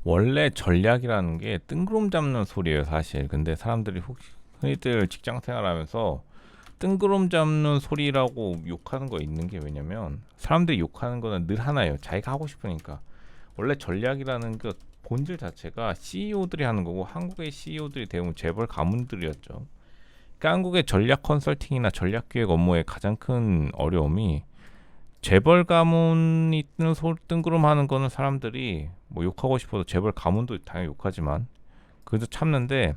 원래 전략이라는 게 뜬구름 잡는 소리예요, 사실. 근데 사람들이 혹시 흔히들 직장 생활하면서 뜬구름 잡는 소리라고 욕하는 거 있는 게, 왜냐면 사람들이 욕하는 거는 늘 하나예요. 자기가 하고 싶으니까. 원래 전략이라는 그 본질 자체가 CEO들이 하는 거고, 한국의 CEO들이 대부분 재벌 가문들이었죠. 그러니까 한국의 전략 컨설팅이나 전략 기획 업무의 가장 큰 어려움이, 재벌 가문이 뜬구름 하는 거는 사람들이 뭐 욕하고 싶어도 재벌 가문도 당연히 욕하지만 그래도 참는데,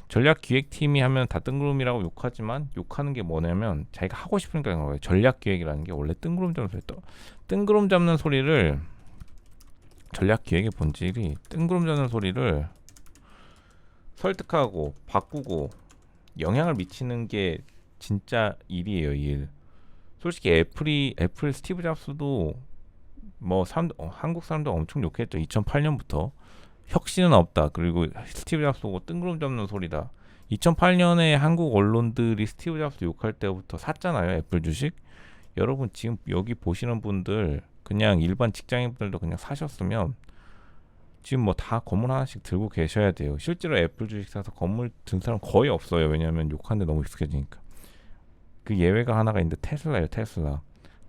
전략 기획팀이 하면 다 뜬구름이라고 욕하지만 욕하는 게 뭐냐면 자기가 하고 싶으니까 그런 거예요. 전략 기획이라는 게 원래 뜬구름 잡는 소리, 뜬구름 잡는 소리를, 전략 기획의 본질이 뜬구름 잡는 소리를 설득하고 바꾸고 영향을 미치는 게 진짜 일이에요, 일. 솔직히 애플 스티브 잡스도 뭐 한국 사람들 엄청 욕했죠. 2008년부터 혁신은 없다. 그리고 스티브 잡스 보고 뜬구름 잡는 소리다. 2008년에 한국 언론들이 스티브 잡스 욕할 때부터 샀잖아요, 애플 주식. 여러분 지금 여기 보시는 분들, 그냥 일반 직장인분들도 그냥 사셨으면 지금 뭐 다 건물 하나씩 들고 계셔야 돼요. 실제로 애플 주식 사서 건물 든 사람 거의 없어요. 왜냐하면 욕하는데 너무 익숙해지니까. 그 예외가 하나가 있는데 테슬라예요.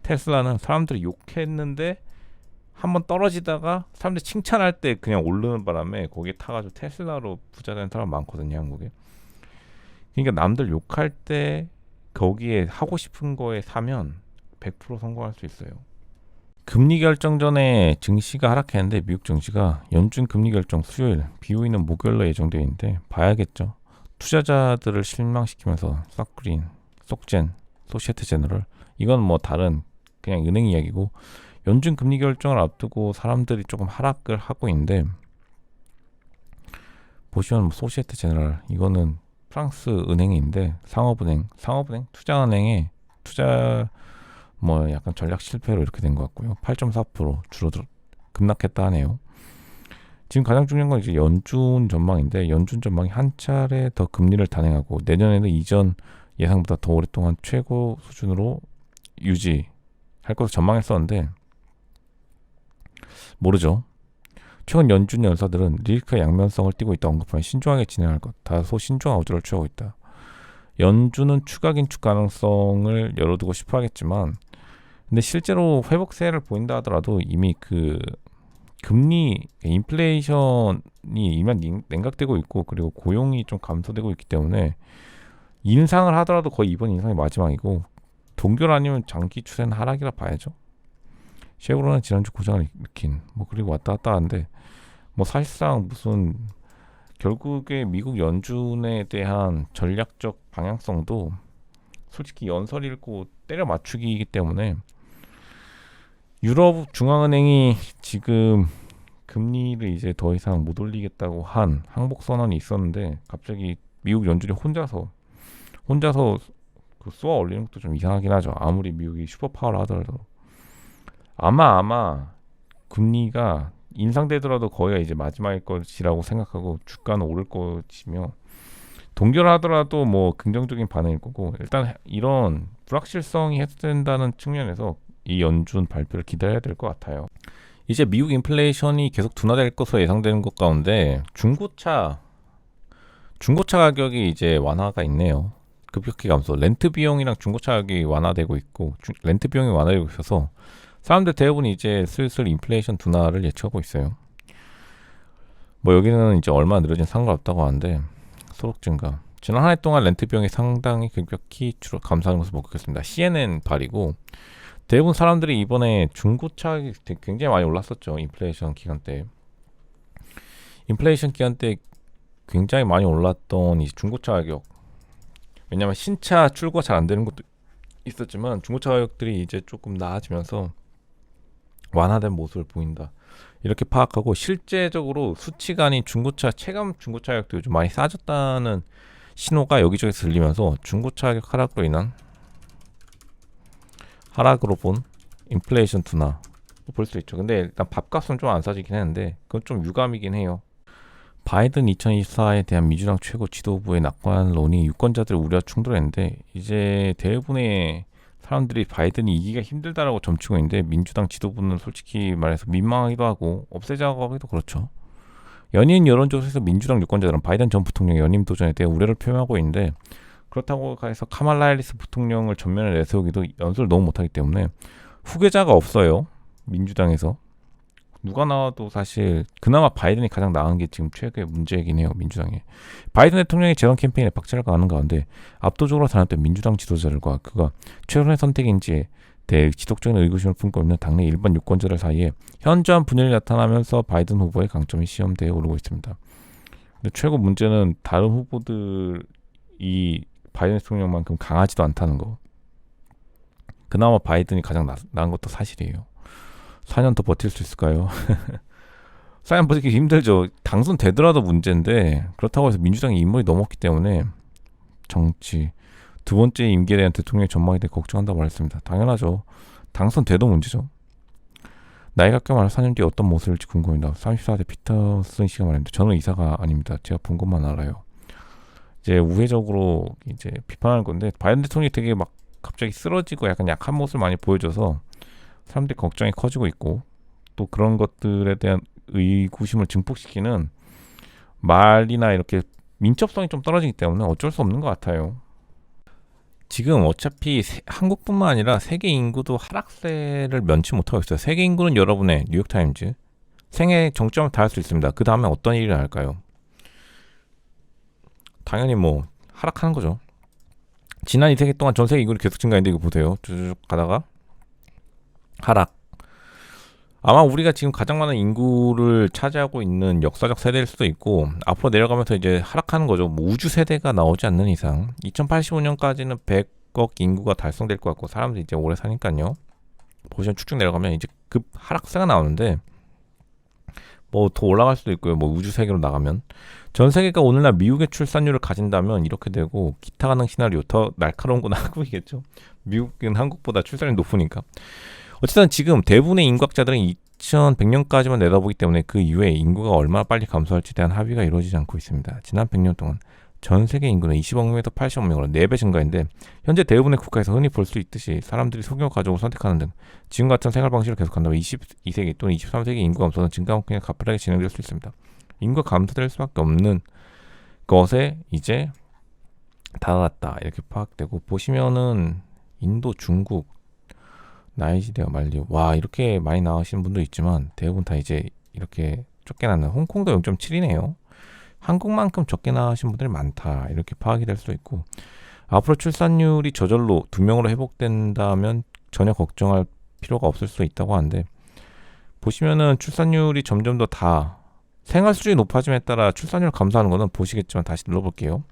테슬라는 사람들이 욕했는데 한번 떨어지다가 사람들이 칭찬할 때 그냥 오르는 바람에 거기에 타가지고 테슬라로 부자 된 사람 많거든요, 한국에. 그러니까 남들 욕할 때 거기에 하고 싶은 거에 사면 100% 성공할 수 있어요. 금리 결정 전에 증시가 하락했는데, 미국 증시가 연준 금리 결정 수요일, BOE는 목요일로 예정되어 있는데 봐야겠죠. 투자자들을 실망시키면서 싹그린, 속젠, 소시에테제너럴, 이건 뭐 다른 그냥 은행 이야기고, 연준 금리 결정을 앞두고 사람들이 조금 하락을 하고 있는데, 보시면 뭐 소시에테제너럴, 이거는 프랑스 은행인데 상업은행 투자은행에 투자 뭐 약간 전략 실패로 이렇게 된 것 같고요. 8.4% 줄어들 급락했다 하네요. 지금 가장 중요한 건 이제 연준 전망인데, 연준 전망이 한 차례 더 금리를 단행하고 내년에는 이전 예상보다 더 오랫동안 최고 수준으로 유지할 것으로 전망했었는데 모르죠. 최근 연준 연사들은 리스크의 양면성을 띠고 있다 언급하며 신중하게 진행할 것, 다소 신중한 어조를 취하고 있다. 연준은 추가 긴축 가능성을 열어두고 싶어 하겠지만, 근데 실제로 회복세를 보인다 하더라도 이미 그 금리 인플레이션이 이미 냉각되고 있고, 그리고 고용이 좀 감소되고 있기 때문에 인상을 하더라도 거의 이번 인상이 마지막이고, 동결 아니면 장기 추세는 하락이라 봐야죠. 쉐보론은 지난주 고장을 일으킨 뭐 그리고 왔다 갔다 하는데, 뭐 사실상 무슨 결국에 미국 연준에 대한 전략적 방향성도 솔직히 연설 읽고 때려 맞추기이기 때문에, 유럽 중앙은행이 지금 금리를 이제 더 이상 못 올리겠다고 한 항복 선언이 있었는데, 갑자기 미국 연준이 혼자서 그 쏘아 올리는 것도 좀 이상하긴 하죠. 아무리 미국이 슈퍼파워를 하더라도. 아마 금리가 인상되더라도 거기가 이제 마지막일 것이라고 생각하고 주가는 오를 것이며, 동결하더라도 뭐 긍정적인 반응일 거고, 일단 이런 불확실성이 해소된다는 측면에서 이 연준 발표를 기다려야 될 것 같아요. 이제 미국 인플레이션이 계속 둔화될 것으로 예상되는 것 가운데 중고차 가격이 이제 완화가 있네요. 급격히 감소. 렌트 비용이랑 중고차 가격이 완화되고 있고, 렌트 비용이 완화되고 있어서 사람들 대부분이 이제 슬슬 인플레이션 둔화를 예측하고 있어요. 뭐 여기는 이제 얼마 늘어진 상관없다고 하는데, 소득 증가. 지난 한 해 동안 렌트 비용이 상당히 급격히 감소하는 것을 목격했습니다. CNN 발이고, 대부분 사람들이 이번에 중고차 굉장히 많이 올랐었죠. 인플레이션 기간 때 굉장히 많이 올랐던 이 중고차 가격. 왜냐하면 신차 출고가 잘 안 되는 것도 있었지만 중고차 가격들이 이제 조금 나아지면서 완화된 모습을 보인다, 이렇게 파악하고, 실제적으로 수치가 아닌 체감 중고차 가격도 요즘 많이 싸졌다는 신호가 여기저기서 들리면서 중고차 가격 하락으로 본 인플레이션 둔화 볼 수 있죠. 근데 일단 밥값은 좀 안 싸지긴 했는데 그건 좀 유감이긴 해요. 바이든 2024에 대한 민주당 최고 지도부의 낙관론이 유권자들의 우려와 충돌했는데, 이제 대부분의 사람들이 바이든이 이기가 힘들다라고 점치고 있는데, 민주당 지도부는 솔직히 말해서 민망하기도 하고 없애자고 하기도 그렇죠. 연인 여론조사에서 민주당 유권자들은 바이든 전 부통령의 연임 도전에 대해 우려를 표명하고 있는데, 그렇다고 해서 카말라 해리스 부통령을 전면에 내세우기도 연설을 너무 못하기 때문에 후계자가 없어요. 민주당에서 누가 나와도 사실 그나마 바이든이 가장 나은 게 지금 최근의 문제이긴 해요. 민주당에 바이든 대통령이 재선 캠페인에 박차를 가하는 가운데 압도적으로 단합된 민주당 지도자들과 그가 최선의 선택인지에 대해 지속적인 의구심을 품고 있는 당내 일반 유권자들 사이에 현저한 분열이 나타나면서 바이든 후보의 강점이 시험대에 오르고 있습니다. 근데 최고 문제는 다른 후보들이 바이든 대통령만큼 강하지도 않다는 거. 그나마 바이든이 가장 나은 것도 사실이에요. 4년 더 버틸 수 있을까요? 4년 버티기 힘들죠. 당선되더라도 문제인데, 그렇다고 해서 민주당이 인물이 너무 없기 때문에 정치 두 번째 임기에 대한 대통령의 전망에 대해 걱정한다고 말했습니다. 당연하죠. 당선돼도 문제죠. 나이가 꽤 많아 4년 뒤에 어떤 모습일지 궁금합니다. 34대 피터슨 씨가 말합니다. 저는 이사가 아닙니다. 제가 본 것만 알아요. 이제 우회적으로 이제 비판하는 건데, 바이든 대통령이 되게 막 갑자기 쓰러지고 약간 약한 모습을 많이 보여줘서 사람들이 걱정이 커지고 있고, 또 그런 것들에 대한 의구심을 증폭시키는 말이나 이렇게 민첩성이 좀 떨어지기 때문에 어쩔 수 없는 것 같아요. 지금 어차피 한국뿐만 아니라 세계 인구도 하락세를 면치 못하고 있어요. 세계 인구는 여러분의 뉴욕타임즈 생애 정점을 닿을 수 있습니다. 그 다음에 어떤 일이 날까요? 당연히 뭐 하락하는 거죠. 지난 2세기 동안 전 세계 인구는 계속 증가했는데 이거 보세요. 쭉 가다가 하락. 아마 우리가 지금 가장 많은 인구를 차지하고 있는 역사적 세대일 수도 있고, 앞으로 내려가면서 이제 하락하는 거죠. 뭐 우주 세대가 나오지 않는 이상 2085년까지는 100억 인구가 달성될 것 같고, 사람들이 이제 오래 사니까요. 보시면 쭉쭉 내려가면 이제 급 하락세가 나오는데, 뭐 더 올라갈 수도 있고요. 뭐 우주 세계로 나가면 전 세계가 오늘날 미국의 출산율을 가진다면 이렇게 되고, 기타 가능 시나리오 더 날카로운 건 한국이겠죠. 미국은 한국보다 출산율이 높으니까. 어쨌든 지금 대부분의 인구학자들은 2100년까지만 내다보기 때문에 그 이후에 인구가 얼마나 빨리 감소할지에 대한 합의가 이루어지지 않고 있습니다. 지난 100년 동안 전 세계 인구는 20억 명에서 80억 명으로 4배 증가인데, 현재 대부분의 국가에서 흔히 볼 수 있듯이 사람들이 소규모 가족을 선택하는 등 지금 같은 생활 방식을 계속한다면 22세기 또는 23세기 인구 감소는 증가만큼 가파르게 진행될 수 있습니다. 인구가 감소될 수밖에 없는 것에 이제 다가갔다 이렇게 파악되고, 보시면은 인도, 중국, 나이지리아, 말리, 와 이렇게 많이 나오시는 분도 있지만 대부분 다 이제 이렇게 쫓겨나는, 홍콩도 0.7이네요. 한국만큼 적게 나오신 분들이 많다 이렇게 파악이 될 수도 있고, 앞으로 출산율이 저절로 2명으로 회복된다면 전혀 걱정할 필요가 없을 수도 있다고 하는데, 보시면은 출산율이 점점 더 다 생활 수준이 높아짐에 따라 출산율 감소하는 거는 보시겠지만, 다시 눌러볼게요.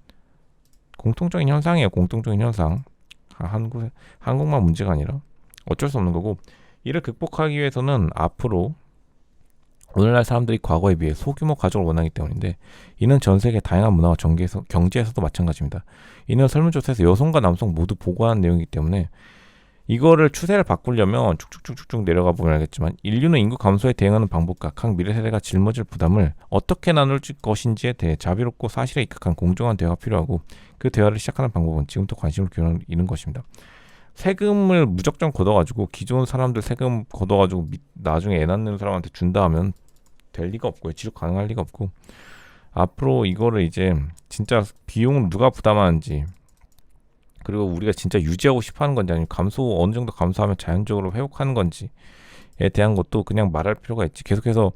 공통적인 현상이에요. 공통적인 현상. 한국만 문제가 아니라 어쩔 수 없는 거고, 이를 극복하기 위해서는 앞으로 오늘날 사람들이 과거에 비해 소규모 가족을 원하기 때문인데, 이는 전 세계 다양한 문화와 경제에서도 마찬가지입니다. 이는 설문조사에서 여성과 남성 모두 보고한 내용이기 때문에, 이거를 추세를 바꾸려면 쭉쭉쭉쭉 내려가 보면 알겠지만, 인류는 인구 감소에 대응하는 방법과 각 미래 세대가 짊어질 부담을 어떻게 나눌 것인지에 대해 자비롭고 사실에 입각한 공정한 대화가 필요하고, 그 대화를 시작하는 방법은 지금부터 관심을 기울이는 것입니다. 세금을 무작정 걷어가지고 기존 사람들 세금 걷어가지고 나중에 애 낳는 사람한테 준다 하면 될 리가 없고요. 지속 가능할 리가 없고, 앞으로 이거를 이제 진짜 비용을 누가 부담하는지, 그리고 우리가 진짜 유지하고 싶어하는 건지, 아니면 어느 정도 감소하면 자연적으로 회복하는 건지에 대한 것도 그냥 말할 필요가 있지. 계속해서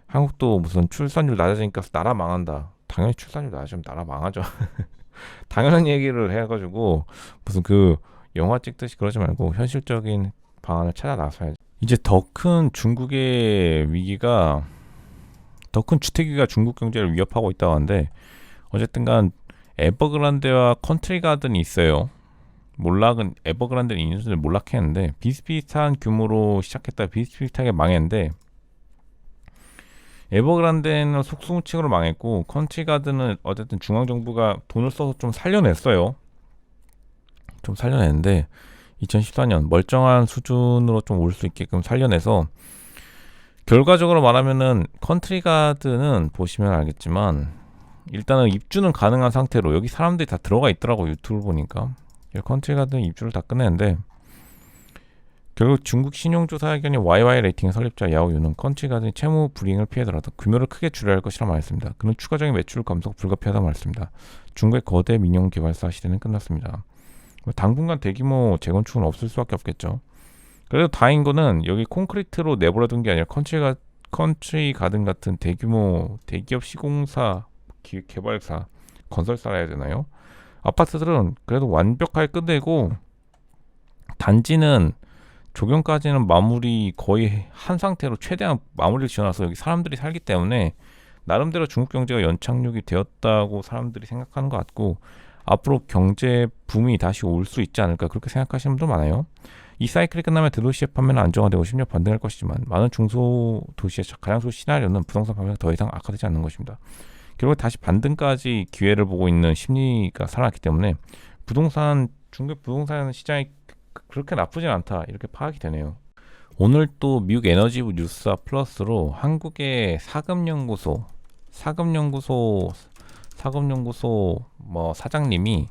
한국도 무슨 출산율 낮아지니까 나라 망한다. 당연히 출산율 낮아지면 나라 망하죠. 당연한 얘기를 해가지고 무슨 그 영화 찍듯이 그러지 말고 현실적인 방안을 찾아 나서야지. 이제 더 큰 중국의 위기가, 더 큰 주택위기가 중국 경제를 위협하고 있다고 하는데, 어쨌든간 에버그란데와 컨트리 가든이 있어요. 에버그란데는 인수를 몰락했는데 비슷비슷한 규모로 시작했다 비슷비슷하게 망했는데, 에버그란데는 속수무책으로 망했고, 컨트리 가든은 어쨌든 중앙정부가 돈을 써서 좀 살려냈어요. 좀 살려냈는데 2014년 멀쩡한 수준으로 좀 올 수 있게끔 살려내서, 결과적으로 말하면은 컨트리 가든은 보시면 알겠지만 일단은 입주는 가능한 상태로, 여기 사람들이 다 들어가 있더라고 유튜브 보니까. 컨트리 가든 입주를 다 끝냈는데, 결국 중국 신용조사기관인 YY 레이팅의 설립자 야오유는 컨트리가든이 채무 불이행을 피하더라도 규모를 크게 줄여야 할 것이라 말했습니다. 그는 추가적인 매출 감소가 불가피하다고 말했습니다. 중국의 거대 민영 개발사 시대는 끝났습니다. 당분간 대규모 재건축은 없을 수밖에 없겠죠. 그래도 다행인 거는 여기 콘크리트로 내버려둔 게 아니라 컨트리 가든 같은 대규모 대기업 시공사, 개발사, 건설사라 해야 되나요? 아파트들은 그래도 완벽하게 끝내고 단지는 조경까지는 마무리 거의 한 상태로 최대한 마무리를 지어놔서 여기 사람들이 살기 때문에 나름대로 중국 경제가 연착륙이 되었다고 사람들이 생각하는 것 같고 앞으로 경제 붐이 다시 올 수 있지 않을까 그렇게 생각하시는 분들 많아요. 이 사이클이 끝나면 대도시의 판매는 안정화되고 심리가 반등할 것이지만 많은 중소도시의 가장 좋은 시나리오는 부동산 판매가 더 이상 악화되지 않는 것입니다. 결국 다시 반등까지 기회를 보고 있는 심리가 살아났기 때문에 중국 부동산 시장이 그렇게 나쁘진 않다 이렇게 파악이 되네요. 오늘 또 미국 에너지부 뉴스와 플러스로 한국의 사금연구소 뭐 사장님이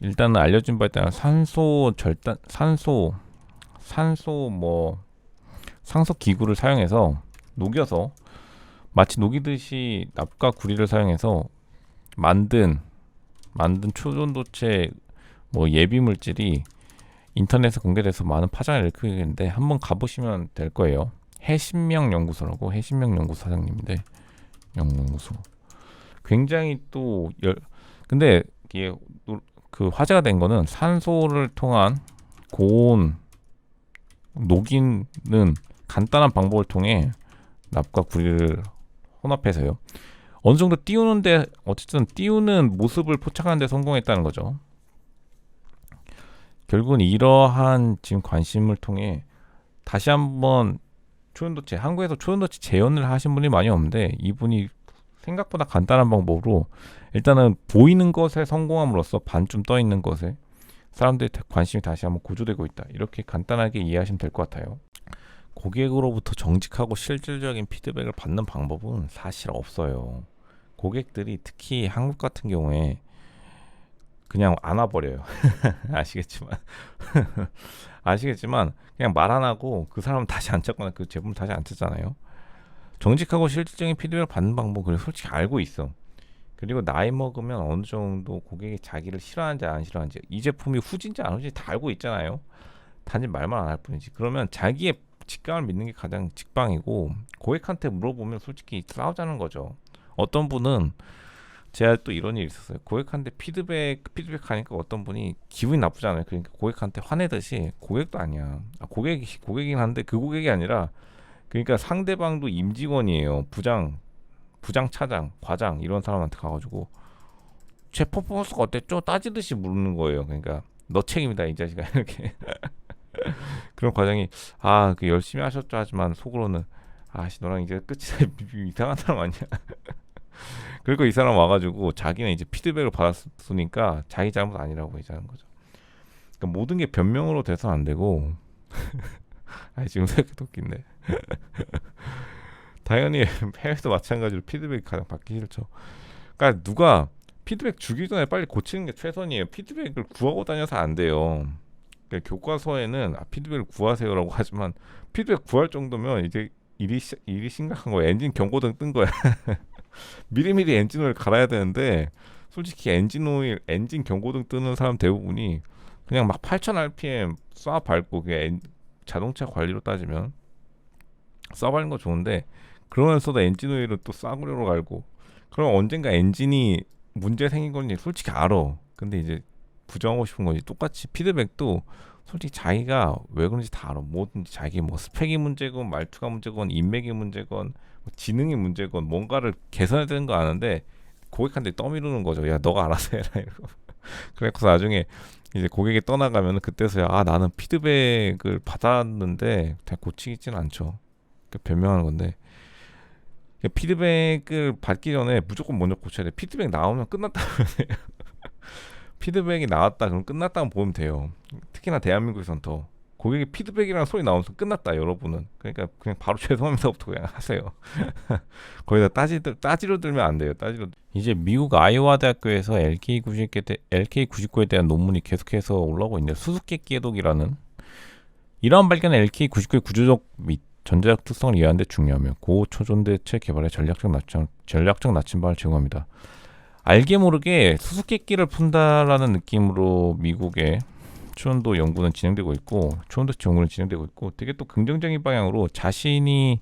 일단은 알려진 바에 따라 산소 기구를 사용해서 녹여서 마치 녹이듯이 납과 구리를 사용해서 만든 초전도체 뭐 예비 물질이 인터넷에 공개돼서 많은 파장을 일으키고 있는데 한번 가보시면 될 거예요. 해신명 연구소라고 해신명 연구소 사장님인데 연구소 굉장히 근데 이게 그 화제가 된 거는 산소를 통한 고온 녹이는 간단한 방법을 통해 납과 구리를 혼합해서요. 어느 정도 어쨌든 띄우는 모습을 포착하는 데 성공했다는 거죠. 결국은 이러한 지금 관심을 통해 다시 한번 한국에서 초전도체 재현을 하신 분이 많이 없는데 이분이 생각보다 간단한 방법으로 일단은 보이는 것에 성공함으로써 반쯤 떠 있는 것에 사람들의 관심이 다시 한번 고조되고 있다. 이렇게 간단하게 이해하시면 될 것 같아요. 고객으로부터 정직하고 실질적인 피드백을 받는 방법은 사실 없어요. 고객들이 특히 한국 같은 경우에 그냥 안아버려요. 아시겠지만 그냥 말 안 하고 그 사람은 다시 안 찾거나 그 제품을 다시 안 찾잖아요. 정직하고 실질적인 피드백을 받는 방법을 솔직히 알고 있어. 그리고 나이 먹으면 어느 정도 고객이 자기를 싫어하는지 안 싫어하는지 이 제품이 후진지 안 후진지 다 알고 있잖아요. 단지 말만 안 할 뿐이지. 그러면 자기의 직감을 믿는 게 가장 직방이고 고객한테 물어보면 솔직히 싸우자는 거죠. 어떤 분은 제가 또 이런 일이 있었어요. 고객한테 피드백하니까 어떤 분이 기분이 나쁘잖아요. 그러니까 고객한테 화내듯이 고객도 아니야. 고객이긴 한데 그 고객이 아니라 그러니까 상대방도 임직원이에요. 부장, 차장, 과장 이런 사람한테 가가지고 제 퍼포먼스가 어땠죠? 따지듯이 물는 거예요. 그러니까 너 책임이다 이 자식아 이렇게. 그런 과장이 그 열심히 하셨죠 하지만 속으로는 너랑 이제 끝이다 이상한 사람 아니야. 그리고 이 사람 와가지고 자기는 이제 피드백을 받았으니까 자기 잘못 아니라고 얘기하는 거죠. 그러니까 모든 게 변명으로 돼서 안 되고 지금 생각해도 웃긴데 당연히 해외도 마찬가지로 피드백이 가장 받기 싫죠. 그러니까 누가 피드백 주기 전에 빨리 고치는 게 최선이에요. 피드백을 구하고 다녀서 안 돼요. 그러니까 교과서에는 피드백을 구하세요라고 하지만 피드백 구할 정도면 이제 일이 심각한 거야. 엔진 경고등 뜬 거야. 미리미리 엔진 오일 갈아야 되는데 솔직히 엔진 경고등 뜨는 사람 대부분이 그냥 막 8000rpm 쏴 밟고 그냥 자동차 관리로 따지면 쏴 밟는 거 좋은데 그러면서도 엔진 오일은 또 싸구려로 갈고 그럼 언젠가 엔진이 문제 생긴 건지 솔직히 알아. 근데 이제 부정하고 싶은 거지. 똑같이 피드백도 솔직히 자기가 왜 그런지 다 알아. 뭐든지 자기 뭐 스펙이 문제건 말투가 문제건 인맥이 문제건 뭐 지능이 문제건 뭔가를 개선해야 되는 거 아는데 고객한테 떠미루는 거죠. 야 너가 알아서 해라 이러고. 그래서 나중에 이제 고객이 떠나가면 그때서야 나는 피드백을 받았는데 다 고치지는 않죠. 변명하는 건데 피드백을 받기 전에 무조건 먼저 고쳐야 돼. 피드백 나오면 끝났다면 피드백이 나왔다 그럼 끝났다고 보면 돼요. 특히나 대한민국에선 더 고객의 피드백이라는 소리 나오면서 끝났다 여러분은. 그러니까 그냥 바로 죄송합니다부터 그냥 하세요. 거기다 따지러 들면 안 돼요. 이제 미국 아이오와 대학교에서 LK99에 대한 논문이 계속해서 올라오고 있는데 수수께끼 해독이라는 이러한 발견은 LK99의 구조적 및 전자적 특성을 이해하는 데 중요하며 고초전대체 개발에 전략적 나침반을 제공합니다. 알게 모르게 수수께끼를 푼다라는 느낌으로 미국의 초원도 연구는 진행되고 있고 초원도 연구는 진행되고 있고 되게 또 긍정적인 방향으로 자신의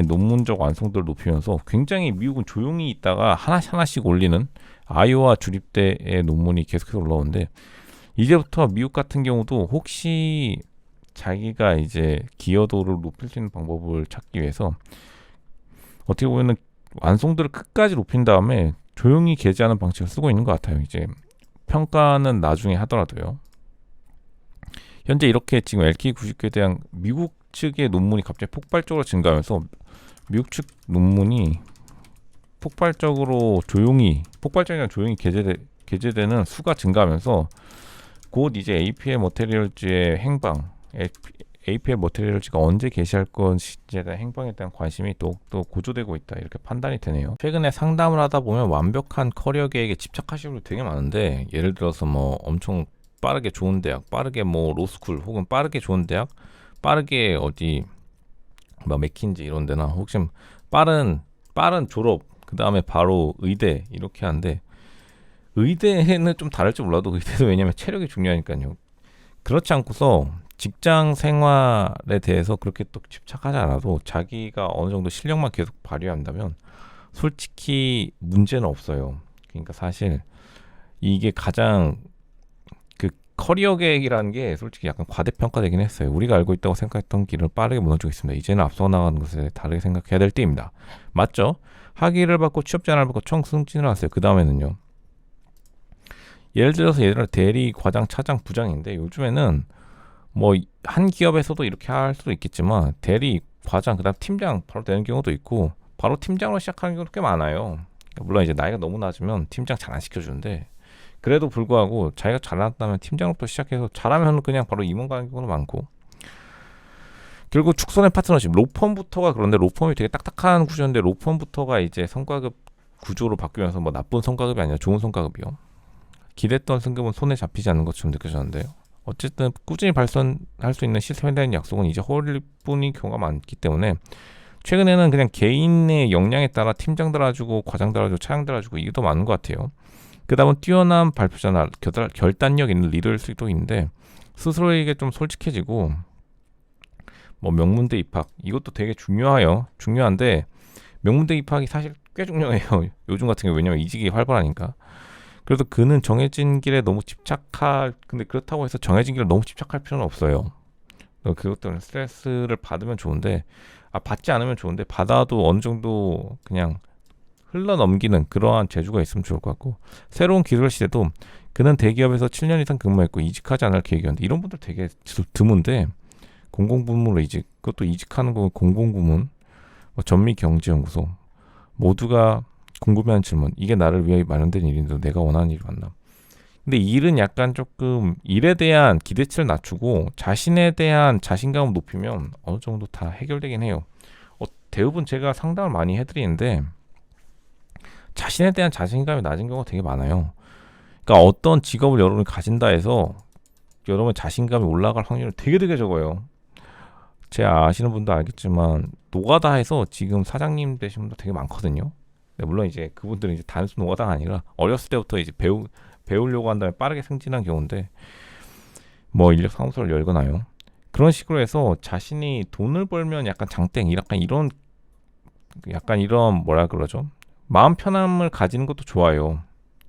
논문적 완성도를 높이면서 굉장히 미국은 조용히 있다가 하나씩 올리는 아이오와 주립대의 논문이 계속해서 올라오는데 이제부터 미국 같은 경우도 혹시 자기가 이제 기여도를 높일 수 있는 방법을 찾기 위해서 어떻게 보면은 완성도를 끝까지 높인 다음에 조용히 게재하는 방식을 쓰고 있는 것 같아요. 이제 평가는 나중에 하더라도요. 현재 이렇게 지금 LK99에 대한 미국 측의 논문이 갑자기 폭발적으로 증가하면서 미국 측 논문이 폭발적이나 조용히 게재되는 수가 증가하면서 곧 이제 APL 머테리얼즈의 행방, APL 머테리얼즈가 언제 게시할 것인지에 대한 행방에 대한 관심이 더욱더 고조되고 있다 이렇게 판단이 되네요. 최근에 상담을 하다 보면 완벽한 커리어 계획에 집착하시는 분들 되게 많은데 예를 들어서 뭐 엄청 빠르게 좋은 대학, 빠르게 뭐 로스쿨 혹은 빠르게 좋은 대학, 빠르게 어디 뭐 맥킨지 이런 데나 혹시 빠른 졸업 그 다음에 바로 의대 이렇게 하는데 의대는 좀 다를지 몰라도 의대도 왜냐면 체력이 중요하니까요. 그렇지 않고서 직장 생활에 대해서 그렇게 또 집착하지 않아도 자기가 어느 정도 실력만 계속 발휘한다면 솔직히 문제는 없어요. 그러니까 사실 이게 가장 그 커리어 계획이라는 게 솔직히 약간 과대평가되긴 했어요. 우리가 알고 있다고 생각했던 길을 빠르게 무너지고 있습니다. 이제는 앞서 나가는 것에 다르게 생각해야 될 때입니다. 맞죠? 학위를 받고 취업 제안을 받고 청승진을 하세요. 그 다음에는요. 예를 들어서 대리, 과장, 차장, 부장인데 요즘에는 뭐 한 기업에서도 이렇게 할 수도 있겠지만 대리, 과장, 그다음 팀장 바로 되는 경우도 있고 바로 팀장으로 시작하는 경우도 꽤 많아요. 물론 이제 나이가 너무 낮으면 팀장 잘 안 시켜주는데 그래도 불구하고 자기가 잘났다면 팀장으로부터 시작해서 잘하면 그냥 바로 임원 가는 경우도 많고 결국 축소된 파트너십 로펌부터가 그런데 로펌이 되게 딱딱한 구조인데 로펌부터가 이제 성과급 구조로 바뀌면서 뭐 나쁜 성과급이 아니라 좋은 성과급이요. 기대했던 승급은 손에 잡히지 않는 것처럼 느껴졌는데요. 어쨌든 꾸준히 발전할 수 있는 시스템에 대한 약속은 이제 허울일 뿐인 경우가 많기 때문에 최근에는 그냥 개인의 역량에 따라 팀장 달아주고 과장 달아주고 차장 달아주고 이게 더 많은 것 같아요. 그 다음은 뛰어난 발표자나 결단력 있는 리더일 수도 있는데 스스로에게 좀 솔직해지고 뭐 명문대 입학 이것도 되게 중요한데 명문대 입학이 사실 꽤 중요해요. 요즘 같은 경우 왜냐면 이직이 활발하니까. 그래서 그는 정해진 길에 너무 근데 그렇다고 해서 정해진 길에 너무 집착할 필요는 없어요. 그것 때문에 스트레스를 받으면 좋은데 받지 않으면 좋은데 받아도 어느 정도 그냥 흘러 넘기는 그러한 재주가 있으면 좋을 것 같고 새로운 기술 시대도 그는 대기업에서 7년 이상 근무했고 이직하지 않을 계획이었는데 이런 분들 되게 드문데 공공부문으로 그것도 이직하는 거 공공부문 뭐 전미경제연구소 모두가 궁금해하는 질문 이게 나를 위해 마련된 일인데 내가 원하는 일이 맞나 근데 일은 약간 조금 일에 대한 기대치를 낮추고 자신에 대한 자신감을 높이면 어느 정도 다 해결되긴 해요. 대부분 제가 상담을 많이 해드리는데 자신에 대한 자신감이 낮은 경우가 되게 많아요. 그러니까 어떤 직업을 여러분이 가진다 해서 여러분의 자신감이 올라갈 확률은 되게 적어요. 제가 아시는 분도 알겠지만 노가다해서 지금 사장님 되신 분도 되게 많거든요. 물론 이제 그분들은 이제 단순 노가다가 아니라 어렸을 때부터 이제 배우려고 한 다음에 빠르게 승진한 경우인데 뭐 인력 사무소를 열거나요. 그런 식으로 해서 자신이 돈을 벌면 약간 장땡 약간 이런 뭐라 그러죠? 마음 편함을 가지는 것도 좋아요.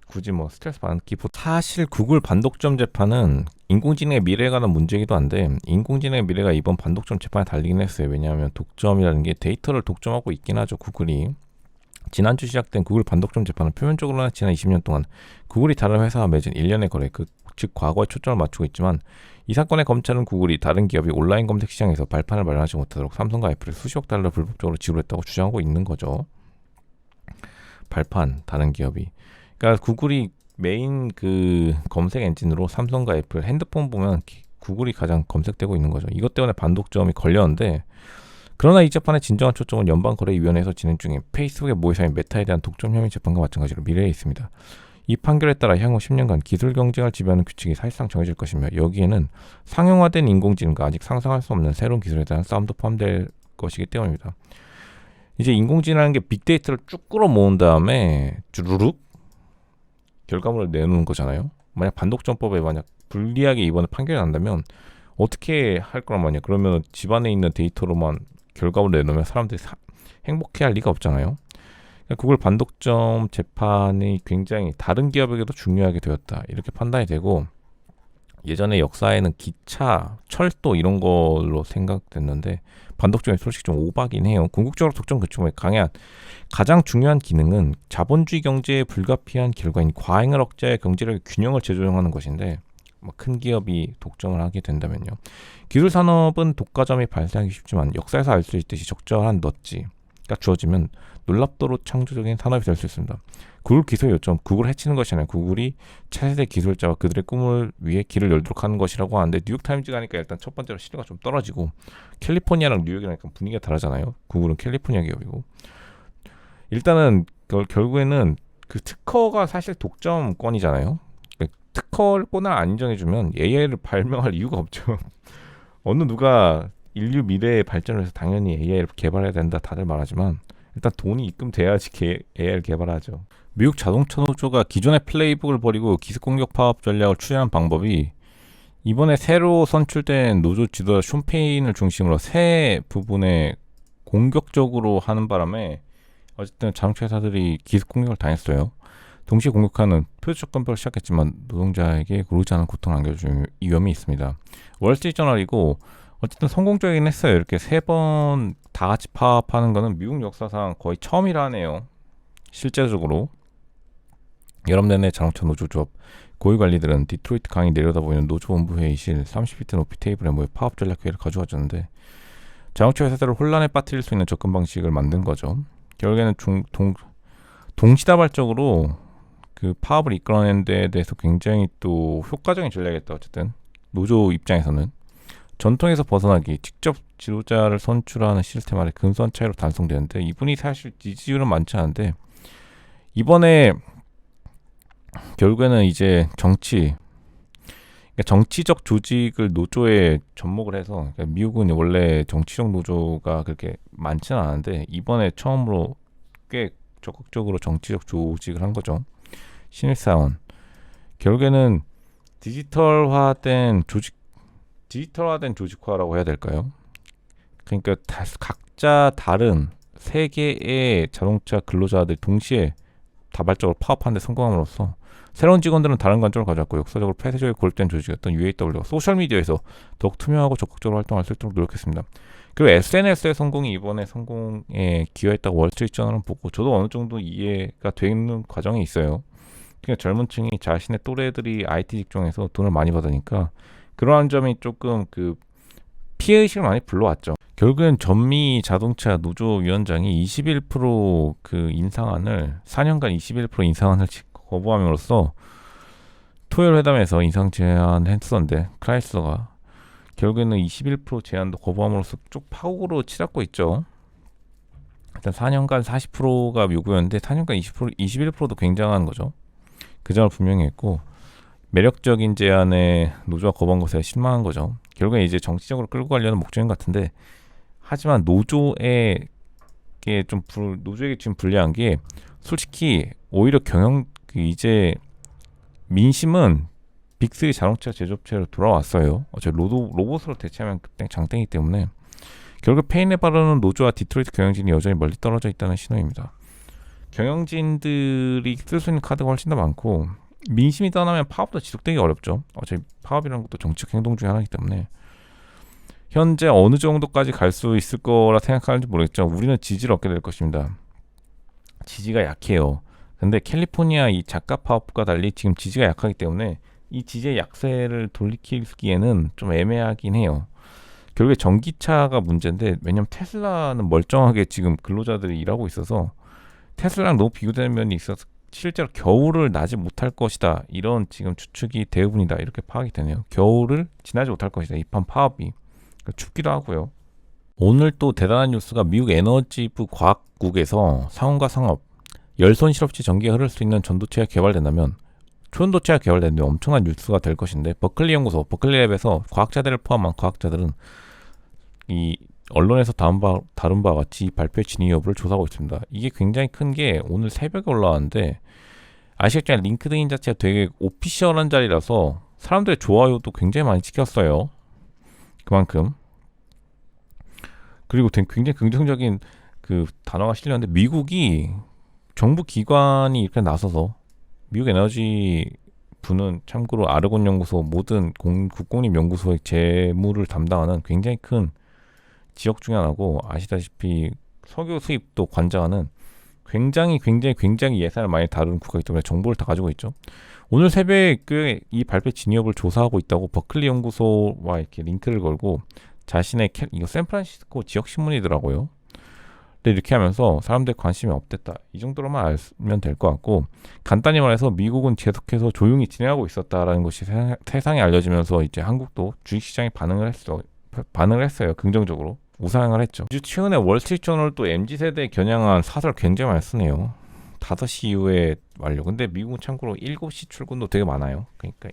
굳이 뭐 스트레스 받는 기분. 사실 구글 반독점 재판은 인공지능의 미래에 관한 문제이기도 한데 인공지능의 미래가 이번 반독점 재판에 달리긴 했어요. 왜냐하면 독점이라는 게 데이터를 독점하고 있긴 하죠. 구글이. 지난주 시작된 구글 반독점 재판은 표면적으로는 지난 20년 동안 구글이 다른 회사와 맺은 일련의 거래, 즉 과거에 초점을 맞추고 있지만 이 사건의 검찰은 구글이 다른 기업이 온라인 검색 시장에서 발판을 마련하지 못하도록 삼성과 애플에 수십억 달러를 불법적으로 지불했다고 주장하고 있는 거죠. 다른 기업이. 그러니까 구글이 메인 그 검색 엔진으로 삼성과 애플 핸드폰 보면 구글이 가장 검색되고 있는 거죠. 이것 때문에 반독점이 걸렸는데 그러나 이 재판의 진정한 초점은 연방거래위원회에서 진행 중인 페이스북의 모회사인 메타에 대한 독점 혐의 재판과 마찬가지로 미래에 있습니다. 이 판결에 따라 향후 10년간 기술 경쟁을 지배하는 규칙이 사실상 정해질 것이며 여기에는 상용화된 인공지능과 아직 상상할 수 없는 새로운 기술에 대한 싸움도 포함될 것이기 때문입니다. 이제 인공지능이라는 게 빅데이터를 쭉 끌어 모은 다음에 주르륵 결과물을 내놓는 거잖아요. 만약 반독점법에 만약 불리하게 이번에 판결이 난다면 어떻게 할 거란 말이야. 그러면 집안에 있는 데이터로만 결과물을 내놓으면 사람들이 행복해할 리가 없잖아요. 구글 반독점 재판이 굉장히 다른 기업에게도 중요하게 되었다 이렇게 판단이 되고, 예전에 역사에는 기차, 철도 이런 걸로 생각됐는데 반독점이 솔직히 좀 오바긴 해요. 궁극적으로 독점 그쪽에 강한 가장 중요한 기능은 자본주의 경제에 불가피한 결과인 과잉을 억제해 경제력의 균형을 재조정하는 것인데, 큰 기업이 독점을 하게 된다면요. 기술 산업은 독과점이 발생하기 쉽지만 역사에서 알 수 있듯이 적절한 넛지가 주어지면 놀랍도록 창조적인 산업이 될 수 있습니다. 구글 기소의 요점, 구글을 해치는 것이 아니라 구글이 차세대 기술자와 그들의 꿈을 위해 길을 열도록 하는 것이라고 하는데, 뉴욕타임즈 가니까 일단 첫 번째로 시류가 좀 떨어지고, 캘리포니아랑 뉴욕이랑 분위기가 다르잖아요. 구글은 캘리포니아 기업이고, 일단은 결국에는 그 특허가 사실 독점권이잖아요. 특허권을 안 인정해주면 AI를 발명할 이유가 없죠. 어느 누가 인류 미래의 발전을 위해서 당연히 AI를 개발해야 된다 다들 말하지만 일단 돈이 입금돼야지 AI를 개발하죠. 미국 자동차 노조가 기존의 플레이북을 버리고 기습 공격 파업 전략을 추진한 방법이, 이번에 새로 선출된 노조 지도자 숀 페인을 중심으로 새 부분에 공격적으로 하는 바람에 어쨌든 자동차 회사들이 기습 공격을 당했어요. 동시에 공격하는 표적 건배를 시작했지만 노동자에게 고르지 않은 고통을 안겨줄 위험이 있습니다. 월스트리트저널이고 어쨌든 성공적이긴 했어요. 이렇게 3번 다 같이 파업하는 거는 미국 역사상 거의 처음이라네요. 실제적으로 여름 내내 자동차 노조조합 고위관리들은 디트로이트 강이 내려다보이는 노조본부 회의실 30피트 높이 테이블에 모여 파업 전략 회의를 가져와줬는데, 자동차 회사들을 혼란에 빠뜨릴 수 있는 접근 방식을 만든 거죠. 결국에는 동시다발적으로 그 파업을 이끌어낸 데에 대해서 굉장히 또 효과적인 전략이었다. 어쨌든 노조 입장에서는 전통에서 벗어나기, 직접 지도자를 선출하는 시스템 아래 근소한 차이로 단성되는데, 이분이 사실 지지율은 많지 않은데 이번에 결국에는 이제 정치적 조직을 노조에 접목을 해서, 미국은 원래 정치적 노조가 그렇게 많지는 않은데 이번에 처음으로 꽤 적극적으로 정치적 조직을 한 거죠. 신입사원. 결국에는 디지털화된 조직화라고 해야 될까요? 그러니까 각자 다른 세 개의 자동차 근로자들이 동시에 다발적으로 파업하는 데 성공함으로써 새로운 직원들은 다른 관점을 가져왔고, 역사적으로 폐쇄적이고 고립된 조직이었던 UAW가 소셜미디어에서 더욱 투명하고 적극적으로 활동할 수 있도록 노력했습니다. 그리고 SNS의 성공이 이번에 성공에 기여했다고 월스트리트저널은 보고, 저도 어느 정도 이해가 되는 과정이 있어요. 그러니까 젊은 층이 자신의 또래들이 IT 직종에서 돈을 많이 받으니까 그러한 점이 조금 그 피해의식을 많이 불러왔죠. 결국엔 전미 자동차 노조 위원장이 21% 그 인상안을 4년간 21% 인상안을 거부함으로써 토요일 회담에서 인상 제안했었는데, 크라이슬러가 결국에는 21% 제안도 거부함으로써 쭉 파국으로 치닫고 있죠. 일단 4년간 40%가 요구였는데 4년간 21%도 굉장한 거죠. 그 점을 분명히 했고, 매력적인 제안에 노조가 거부한 것에 실망한 거죠. 결국에 이제 정치적으로 끌고 가려는 목적인 것 같은데, 하지만 노조에게 지금 불리한 게, 솔직히 오히려 이제 민심은 빅3 자동차 제조업체로 돌아왔어요. 어차피 로봇으로 대체하면 그때 장땡이기 때문에 결국 페인에 바르는 노조와 디트로이트 경영진이 여전히 멀리 떨어져 있다는 신호입니다. 경영진들이 쓸 수 있는 카드가 훨씬 더 많고, 민심이 떠나면 파업도 지속되기 어렵죠. 어차피 파업이라는 것도 정치적 행동 중에 하나이기 때문에 현재 어느 정도까지 갈 수 있을 거라 생각하는지 모르겠죠. 우리는 지지를 얻게 될 것입니다. 지지가 약해요. 근데 캘리포니아 이 작가 파업과 달리 지금 지지가 약하기 때문에 이 지지의 약세를 돌이키기에는 좀 애매하긴 해요. 결국에 전기차가 문제인데, 왜냐면 테슬라는 멀쩡하게 지금 근로자들이 일하고 있어서 테슬라랑 너무 비교되는 면이 있어서 실제로 겨울을 나지 못할 것이다, 이런 지금 추측이 대부분이다, 이렇게 파악이 되네요. 겨울을 지나지 못할 것이다, 이판 파업이. 그러니까 춥기도 하고요. 오늘 또 대단한 뉴스가 미국 에너지부 과학국에서 상온과 상업 열손 실업시 전기가 흐를 수 있는 전도체가 개발된다면 초전도체가 개발되는데 엄청난 뉴스가 될 것인데 버클리 연구소, 버클리랩에서 과학자들을 포함한 과학자들은 이 언론에서 다룬 바와 같이 발표의 진위 여부를 조사하고 있습니다. 이게 굉장히 큰 게 오늘 새벽에 올라왔는데 아시겠지만 링크드인 자체가 되게 오피셜한 자리라서 사람들의 좋아요도 굉장히 많이 찍혔어요. 그만큼. 그리고 굉장히 긍정적인 그 단어가 실렸는데 미국이 정부 기관이 이렇게 나서서 미국 에너지 부는 참고로 아르곤 연구소 모든 국공립 연구소의 재무를 담당하는 굉장히 큰 지역 중에 하나고 아시다시피 석유 수입도 관장하는 굉장히 예산을 많이 다루는 국가이기 때문에 정보를 다 가지고 있죠. 오늘 새벽에 이 발표 진위업을 조사하고 있다고 버클리 연구소와 이렇게 링크를 걸고 자신의 이거 샌프란시스코 지역 신문이더라고요. 근데 이렇게 하면서 사람들 관심이 없댔다. 이 정도로만 알면 될 것 같고 간단히 말해서 미국은 계속해서 조용히 진행하고 있었다라는 것이 세상에 알려지면서 이제 한국도 주식시장이 반응을 했어요. 긍정적으로. 우상향을 했죠. 최근에 월스트리트저널 또 MZ세대에 겨냥한 사설 굉장히 많이 쓰네요. 5시 이후에 완료. 근데 미국은 참고로 7시 출근도 되게 많아요. 그러니까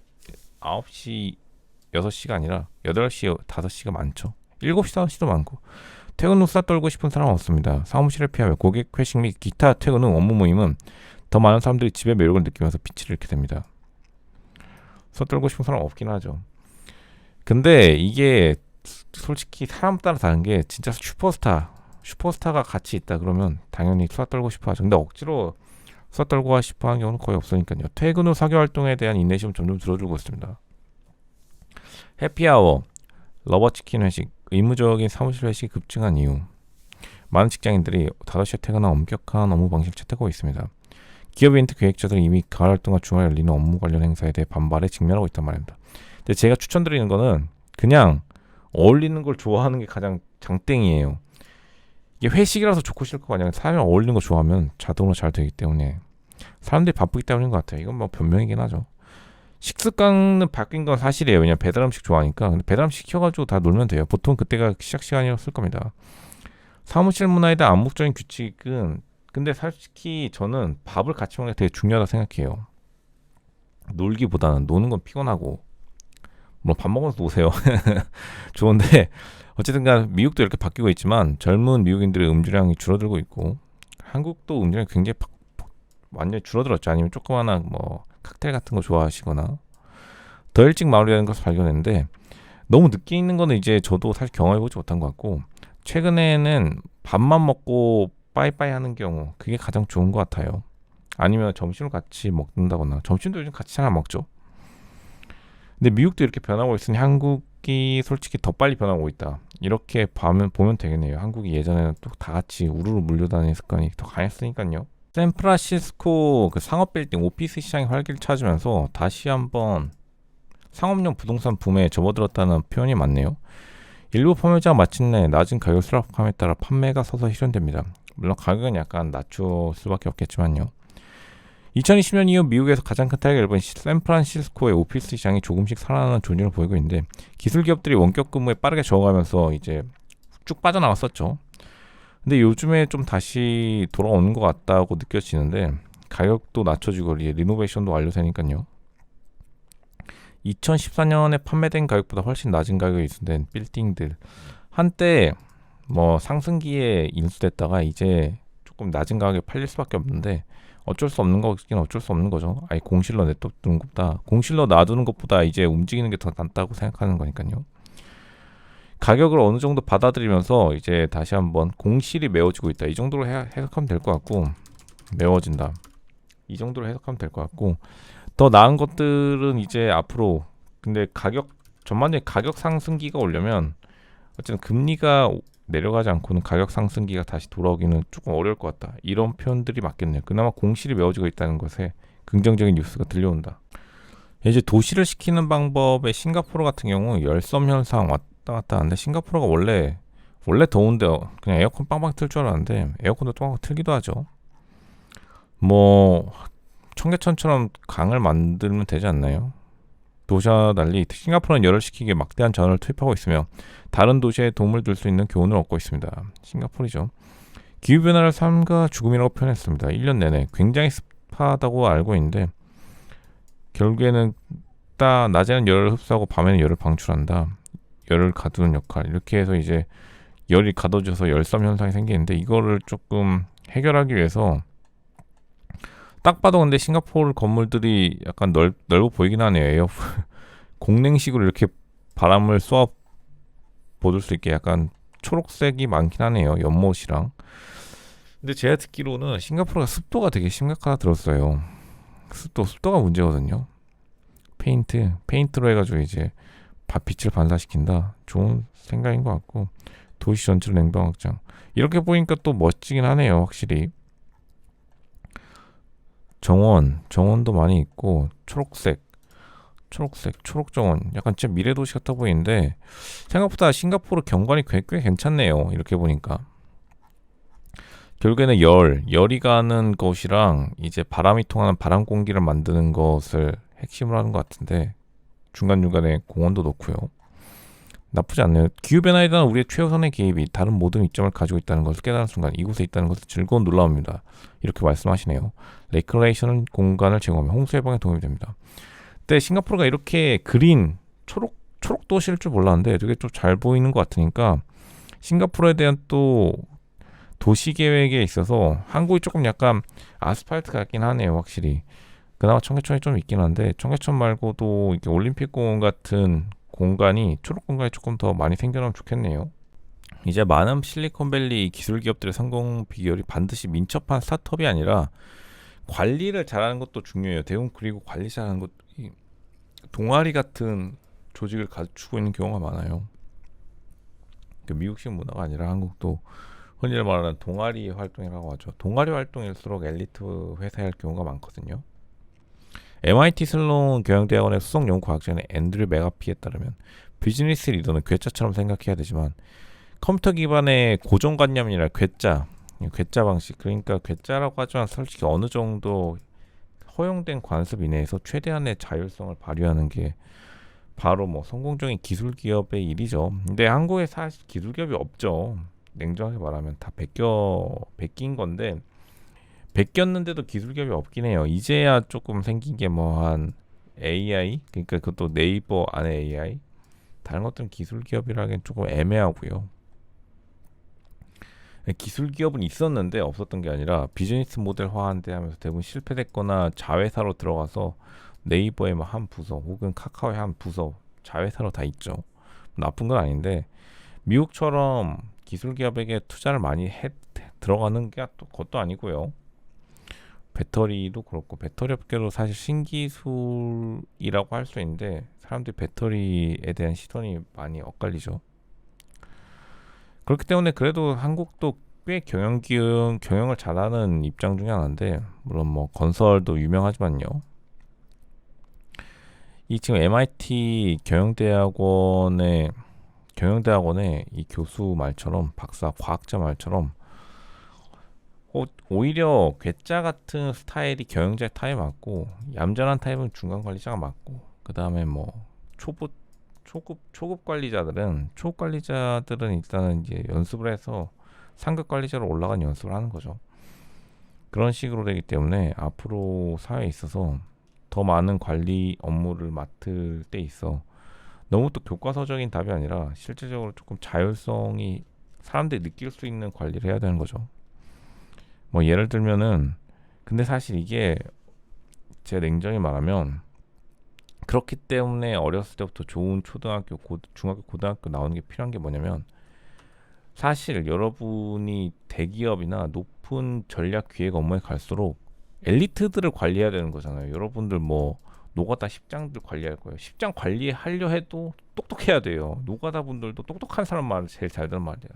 9시, 6시가 아니라 8시, 5시가 많죠. 7시, 5시도 많고. 퇴근 후 수다 떨고 싶은 사람은 없습니다. 사무실을 피하며 고객 회식 및 기타 퇴근 후 업무 모임은 더 많은 사람들이 집의 매력을 느끼면서 피치를 잃게 됩니다. 수다 떨고 싶은 사람은 없긴 하죠. 근데 이게 솔직히 사람 따라 다른 게 진짜 슈퍼스타가 같이 있다 그러면 당연히 수다 떨고 싶어 하죠. 근데 억지로 수다 떨고 싶어 하는 경우는 거의 없으니까요. 퇴근 후 사교 활동에 대한 인내심은 점점 줄어들고 있습니다. 해피아워, 러버치킨 회식, 의무적인 사무실 회식이 급증한 이유. 많은 직장인들이 5시에 퇴근한 엄격한 업무 방식을 채택하고 있습니다. 기업 이벤트 계획자들은 이미 가을 활동과 주말에 열리는 업무 관련 행사에 대해 반발에 직면하고 있단 말입니다. 근데 제가 추천드리는 거는 그냥 어울리는 걸 좋아하는 게 가장 장땡이에요. 이게 회식이라서 좋고 싫고가 아니라 사람이 어울리는 거 좋아하면 자동으로 잘 되기 때문에 사람들이 바쁘기 때문인 것 같아요. 이건 뭐 변명이긴 하죠. 식습관은 바뀐 건 사실이에요. 왜냐면 배달 음식 좋아하니까. 근데 배달 음식 시켜가지고 다 놀면 돼요. 보통 그때가 시작 시간이었을 겁니다. 사무실 문화에 대한 암묵적인 규칙은 근데 솔직히 저는 밥을 같이 먹는 게 되게 중요하다 생각해요. 놀기보다는 노는 건 피곤하고 뭐 밥 먹으면서 노세요. 좋은데 어쨌든간 미국도 이렇게 바뀌고 있지만 젊은 미국인들의 음주량이 줄어들고 있고 한국도 음주량이 굉장히 완전히 줄어들었죠. 아니면 조그마한 뭐 칵테일 같은 거 좋아하시거나 더 일찍 마무리하는 것을 발견했는데 너무 늦게 있는 거는 이제 저도 사실 경험해보지 못한 것 같고 최근에는 밥만 먹고 빠이빠이 하는 경우 그게 가장 좋은 것 같아요. 아니면 점심을 같이 먹는다거나 점심도 요즘 같이 잘 안 먹죠. 근데 미국도 이렇게 변하고 있으니 한국이 솔직히 더 빨리 변하고 있다. 이렇게 보면 되겠네요. 한국이 예전에는 또 다 같이 우르르 물려다니는 습관이 더 강했으니까요. 샌프란시스코 그 상업 빌딩 오피스 시장이 활기를 찾으면서 다시 한번 상업용 부동산 붐에 접어들었다는 표현이 많네요. 일부 판매자가 마침내 낮은 가격 수락함에 따라 판매가 서서히 실현됩니다. 물론 가격은 약간 낮출 수밖에 없겠지만요. 2020년 이후 미국에서 가장 큰 타격을 입은 샌프란시스코의 오피스 시장이 조금씩 살아나는 조짐을 보이고 있는데 기술 기업들이 원격 근무에 빠르게 적응하면서 이제 쭉 빠져나왔었죠. 근데 요즘에 좀 다시 돌아오는 것 같다고 느껴지는데 가격도 낮춰지고 리노베이션도 완료되니까요. 2014년에 판매된 가격보다 훨씬 낮은 가격에 인수된 빌딩들 한때 뭐 상승기에 인수됐다가 이제 조금 낮은 가격에 팔릴 수밖에 없는데 어쩔 수 없는 거긴 어쩔 수 없는 거죠. 아예 공실로 놔두는 것보다 공실로 놔두는 것보다 이제 움직이는 게 더 낫다고 생각하는 거니까요. 가격을 어느 정도 받아들이면서 이제 다시 한번 공실이 메워지고 있다. 이 정도로 해석하면 될 것 같고 메워진다. 이 정도로 해석하면 될 것 같고 더 나은 것들은 이제 앞으로 근데 전반적인 가격 상승기가 오려면 어쨌든 금리가 내려가지 않고는 가격 상승기가 다시 돌아오기는 조금 어려울 것 같다. 이런 표현들이 맞겠네요. 그나마 공실이 메워지고 있다는 것에 긍정적인 뉴스가 들려온다. 이제 도시를 시키는 방법에 싱가포르 같은 경우 열섬 현상 왔다 갔다 하는데 싱가포르가 원래 더운데 그냥 에어컨 빵빵 틀 줄 알았는데 에어컨도 빵빵 틀기도 하죠. 뭐 청계천처럼 강을 만들면 되지 않나요? 도시와 달리 싱가포르는 열을 식히기에 막대한 자원을 투입하고 있으며 다른 도시에 도움을 줄 수 있는 교훈을 얻고 있습니다. 싱가포르죠. 기후변화를 삶과 죽음이라고 표현했습니다. 1년 내내 굉장히 습하다고 알고 있는데 결국에는 낮에는 열을 흡수하고 밤에는 열을 방출한다. 열을 가두는 역할. 이렇게 해서 이제 열이 가둬져서 열섬 현상이 생기는데 이거를 조금 해결하기 위해서 딱 봐도 근데 싱가포르 건물들이 약간 넓어 보이긴 하네요. 공냉식으로 이렇게 바람을 쏘아 보줄 수 있게 약간 초록색이 많긴 하네요. 연못이랑. 근데 제가 듣기로는 싱가포르가 습도가 되게 심각하다 들었어요. 습도가 문제거든요. 페인트로 해가지고 이제 빛을 반사시킨다. 좋은 생각인 것 같고 도시 전체로 냉방 확장. 이렇게 보니까 또 멋지긴 하네요. 확실히 정원도 많이 있고 초록 정원. 약간 진짜 미래 도시 같아 보이는데 생각보다 싱가포르 경관이 꽤 괜찮네요. 이렇게 보니까 결국에는 열이 가는 것이랑 이제 바람이 통하는 바람 공기를 만드는 것을 핵심으로 하는 것 같은데 중간중간에 공원도 놓고요. 나쁘지 않네요. 기후변화에 대한 우리의 최우선의 개입이 다른 모든 이점을 가지고 있다는 것을 깨달은 순간 이곳에 있다는 것은 즐거운 놀라움입니다. 이렇게 말씀하시네요. 레크레이션 공간을 제공하며 홍수 예방에 도움이 됩니다. 근데 싱가포르가 이렇게 그린 초록 도시일 줄 몰랐는데 되게 좀 잘 보이는 것 같으니까 싱가포르에 대한 또 도시 계획에 있어서 한국이 조금 약간 아스팔트 같긴 하네요. 확실히 그나마 청계천이 좀 있긴 한데 청계천 말고도 이렇게 올림픽공원 같은 공간이 초록 공간이 조금 더 많이 생겨나면 좋겠네요. 이제 많은 실리콘밸리 기술 기업들의 성공 비결이 반드시 민첩한 스타트업이 아니라 관리를 잘하는 것도 중요해요. 대부분 그리고 관리 잘하는 것 동아리 같은 조직을 갖추고 있는 경우가 많아요. 미국식 문화가 아니라 한국도 흔히 말하는 동아리 활동이라고 하죠. 동아리 활동일수록 엘리트 회사에 할 경우가 많거든요. MIT 슬론 경영대학원의 수석 연구과학자인 앤드류 메가피에 따르면 비즈니스 리더는 괴짜처럼 생각해야 되지만 컴퓨터 기반의 고정관념이나 괴짜 방식, 그러니까 괴짜라고 하지만 솔직히 어느 정도 허용된 관습 이내에서 최대한의 자율성을 발휘하는 게 바로 뭐 성공적인 기술 기업의 일이죠. 근데 한국에 사실 기술 기업이 없죠. 냉정하게 말하면 다 베낀 건데 베꼈는데도 기술 기업이 없긴 해요. 이제야 조금 생긴 게 뭐 한 AI, 그러니까 그것도 네이버 안에 AI. 다른 것들은 기술 기업이라기엔 조금 애매하고요. 기술 기업은 있었는데 없었던 게 아니라 비즈니스 모델화한데 하면서 대부분 실패됐거나 자회사로 들어가서 네이버의 뭐 한 부서 혹은 카카오의 한 부서 자회사로 다 있죠. 나쁜 건 아닌데 미국처럼 기술 기업에게 투자를 많이 들어가는 게 또 그것도 아니고요. 배터리도 그렇고 배터리 업계도 사실 신기술이라고 할 수 있는데 사람들이 배터리에 대한 시선이 많이 엇갈리죠. 그렇기 때문에 그래도 한국도 꽤 경영을 잘하는 입장 중에 하나인데 물론 뭐 건설도 유명하지만요. 이 지금 MIT 경영대학원의 이 교수 말처럼 박사 과학자 말처럼 오히려 괴짜 같은 스타일이 경영자의 타입 맞고 얌전한 타입은 중간 관리자가 맞고 그 다음에 뭐 초급 관리자들은 일단은 이제 연습을 해서 상급 관리자로 올라간 연습을 하는 거죠. 그런 식으로 되기 때문에 앞으로 사회에 있어서 더 많은 관리 업무를 맡을 때 있어 너무 또 교과서적인 답이 아니라 실제적으로 조금 자율성이 사람들이 느낄 수 있는 관리를 해야 되는 거죠. 뭐 예를 들면은 근데 사실 이게 제가 냉정히 말하면 그렇기 때문에 어렸을 때부터 좋은 초등학교, 중학교, 고등학교 나오는 게 필요한 게 뭐냐면 사실 여러분이 대기업이나 높은 전략 기획 업무에 갈수록 엘리트들을 관리해야 되는 거잖아요. 여러분들 뭐 노가다 십장들 관리할 거예요. 십장 관리하려 해도 똑똑해야 돼요. 노가다 분들도 똑똑한 사람만 제일 잘 되는 말이야.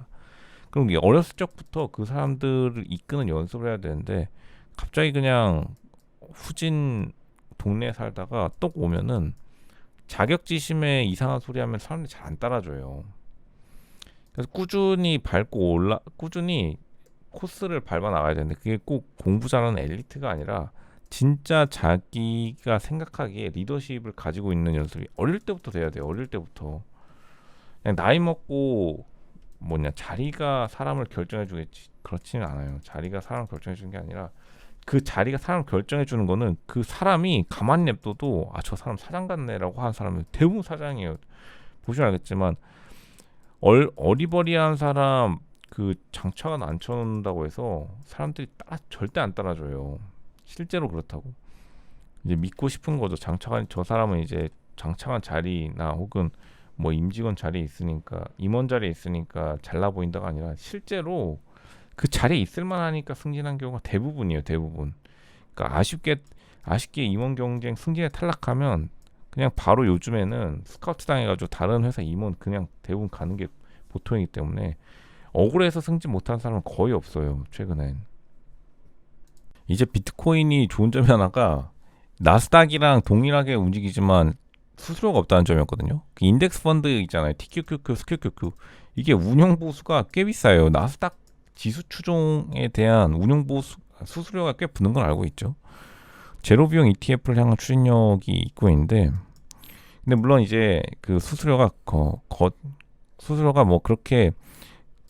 그럼 어렸을 적부터 그 사람들을 이끄는 연습을 해야 되는데 갑자기 그냥 후진 동네에 살다가 똑 오면은 자격지심에 이상한 소리 하면 사람들이 잘 안 따라줘요. 그래서 꾸준히 코스를 밟아 나가야 되는데 그게 꼭 공부 잘하는 엘리트가 아니라 진짜 자기가 생각하기에 리더십을 가지고 있는 연습이 어릴 때부터 돼야 돼요. 어릴 때부터 그냥 나이 먹고 뭐냐 자리가 사람을 결정해 주겠지 그렇지는 않아요. 자리가 사람을 결정해 주는 게 아니라 그 자리가 사람을 결정해 주는 거는 그 사람이 가만히 냅둬도 아 저 사람 사장 같네라고 하는 사람은 대부분 사장이에요. 보시면 알겠지만 어리버리한 사람 그 장차관 안 쳐놓는다고 해서 사람들이 절대 안 따라줘요. 실제로 그렇다고. 이제 믿고 싶은 거죠. 장차관 저 사람은 이제 장차관 자리나 혹은 뭐 임직원 자리에 있으니까 임원 자리에 있으니까 잘나 보인다가 아니라 실제로 그 자리에 있을 만하니까 승진한 경우가 대부분이에요. 대부분. 그러니까 아쉽게 임원 경쟁 승진에 탈락하면 그냥 바로 요즘에는 스카우트 당해가지고 다른 회사 임원 그냥 대부분 가는 게 보통이기 때문에 억울해서 승진 못한 사람은 거의 없어요. 최근엔. 이제 비트코인이 좋은 점이 하나가 나스닥이랑 동일하게 움직이지만 수수료가 없다는 점이었거든요. 그 인덱스 펀드 있잖아요. TQQQ, SQQQ. 이게 운용 보수가 꽤 비싸요. 나스닥 지수 추종에 대한 운용 보수 수수료가 꽤 붙는 걸 알고 있죠. 제로 비용 ETF를 향한 추진력이 있고 있는데, 근데 물론 이제 그 수수료가 수수료가 뭐 그렇게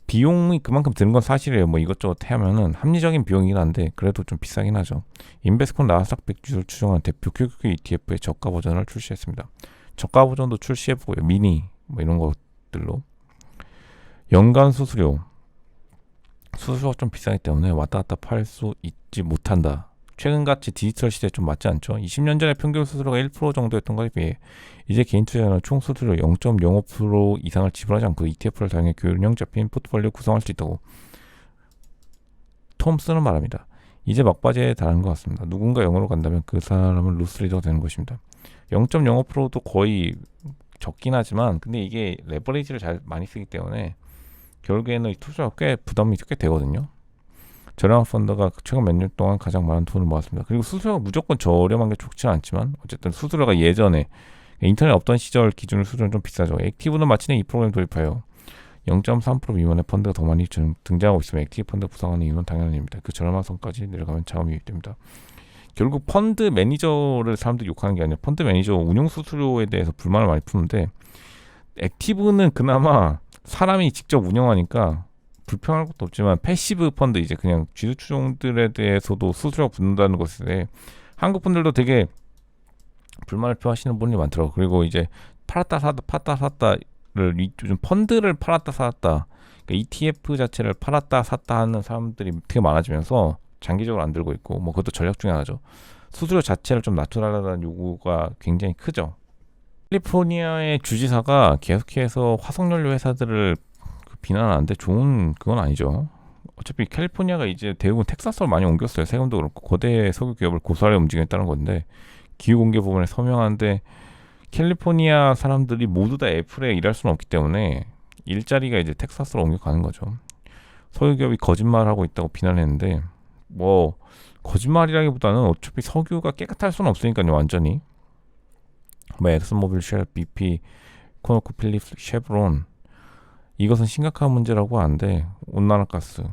비용이 그만큼 드는 건 사실이에요. 뭐 이것저것 하면은 합리적인 비용이긴 한데 그래도 좀 비싸긴 하죠. 인베스콘 나스닥 100 지수를 추정한 대표 QQQ ETF의 저가 버전을 출시했습니다. 저가 버전도 출시해보고요. 미니 뭐 이런 것들로. 연간 수수료가 좀 비싸기 때문에 왔다 갔다 팔 수 있지 못한다. 최근같이 디지털 시대에 좀 맞지 않죠. 20년 전에 평균 수수료가 1% 정도였던 것에 비해 이제 개인 투자자는 총 수수료 0.05% 이상을 지불하지 않고 ETF를 사용해 균형 잡힌 포트폴리오 구성할 수 있다고 톰스는 말합니다. 이제 막바지에 달한 것 같습니다. 누군가 영어로 간다면 그 사람은 루스리더가 되는 것입니다. 0.05%도 거의 적긴 하지만 근데 이게 레버리지를 잘 많이 쓰기 때문에 결국에는 투자가 꽤 부담이 꽤 되거든요. 저렴한 펀드가 최근 몇 년 동안 가장 많은 돈을 모았습니다. 그리고 수수료가 무조건 저렴한 게 좋지는 않지만 어쨌든 수수료가 예전에 인터넷 없던 시절 기준으로 수수료는 좀 비싸죠. 액티브는 마침내 이 프로그램 도입하여 0.3% 미만의 펀드가 더 많이 등장하고 있으며 액티브 펀드 구성하는 이유는 당연한 일입니다. 그 저렴한 선까지 내려가면 자금이 유입됩니다. 결국 펀드 매니저를 사람들이 욕하는 게 아니라 펀드 매니저 운용 수수료에 대해서 불만을 많이 푸는데 액티브는 그나마 사람이 직접 운영하니까 불평할 것도 없지만 패시브 펀드 이제 그냥 지수 추종들에 대해서도 수수료가 붙는다는 것에 한국 분들도 되게 불만을 표하시는 분이 많더라고요. 그리고 이제 팔았다 샀다를 요즘 펀드를 팔았다 샀다 그러니까 ETF 자체를 팔았다 샀다 하는 사람들이 되게 많아지면서 장기적으로 안 들고 있고 뭐 그것도 전략 중에 하나죠. 수수료 자체를 좀 낮춰달라는 요구가 굉장히 크죠. 캘리포니아의 주지사가 계속해서 화석연료 회사들을 비난하는데 좋은 그건 아니죠. 어차피 캘리포니아가 이제 대부분 텍사스로 많이 옮겼어요. 세금도 그렇고 거대 석유 기업을 고소하려 움직였다는 건데 기후 공개 부분에 서명하는데 캘리포니아 사람들이 모두 다 애플에 일할 수는 없기 때문에 일자리가 이제 텍사스로 옮겨가는 거죠. 석유 기업이 거짓말하고 있다고 비난했는데 뭐 거짓말이라기보다는 어차피 석유가 깨끗할 수는 없으니까요. 완전히 뭐 엑슨모빌, 쉘, BP, 코노코 필립스, 쉐브론 이것은 심각한 문제라고 하는데 온난화가스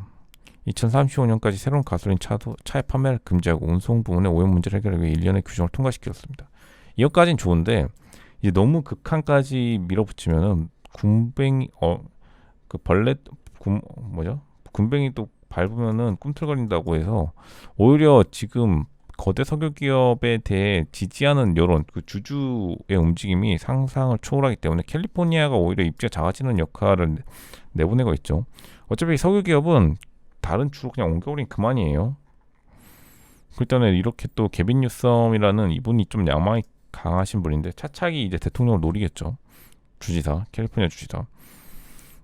2035년까지 새로운 가솔린 차의 판매를 금지하고 운송 부문의 오염 문제를 해결하기 위해 1년의 규정을 통과시켰습니다. 이것까진 좋은데 이제 너무 극한까지 밀어붙이면은 군뱅이 또 밟으면은 꿈틀거린다고 해서 오히려 지금 거대 석유 기업에 대해 지지하는 여론, 그 주주의 움직임이 상상을 초월하기 때문에 캘리포니아가 오히려 입지가 작아지는 역할을 내보내고 있죠. 어차피 석유 기업은 다른 주로 그냥 옮겨버리면 그만이에요. 그 때문에 이렇게 또 개빈 뉴섬이라는 이분이 좀 야망이 강하신 분인데 차차기 이제 대통령을 노리겠죠. 주지사, 캘리포니아 주지사.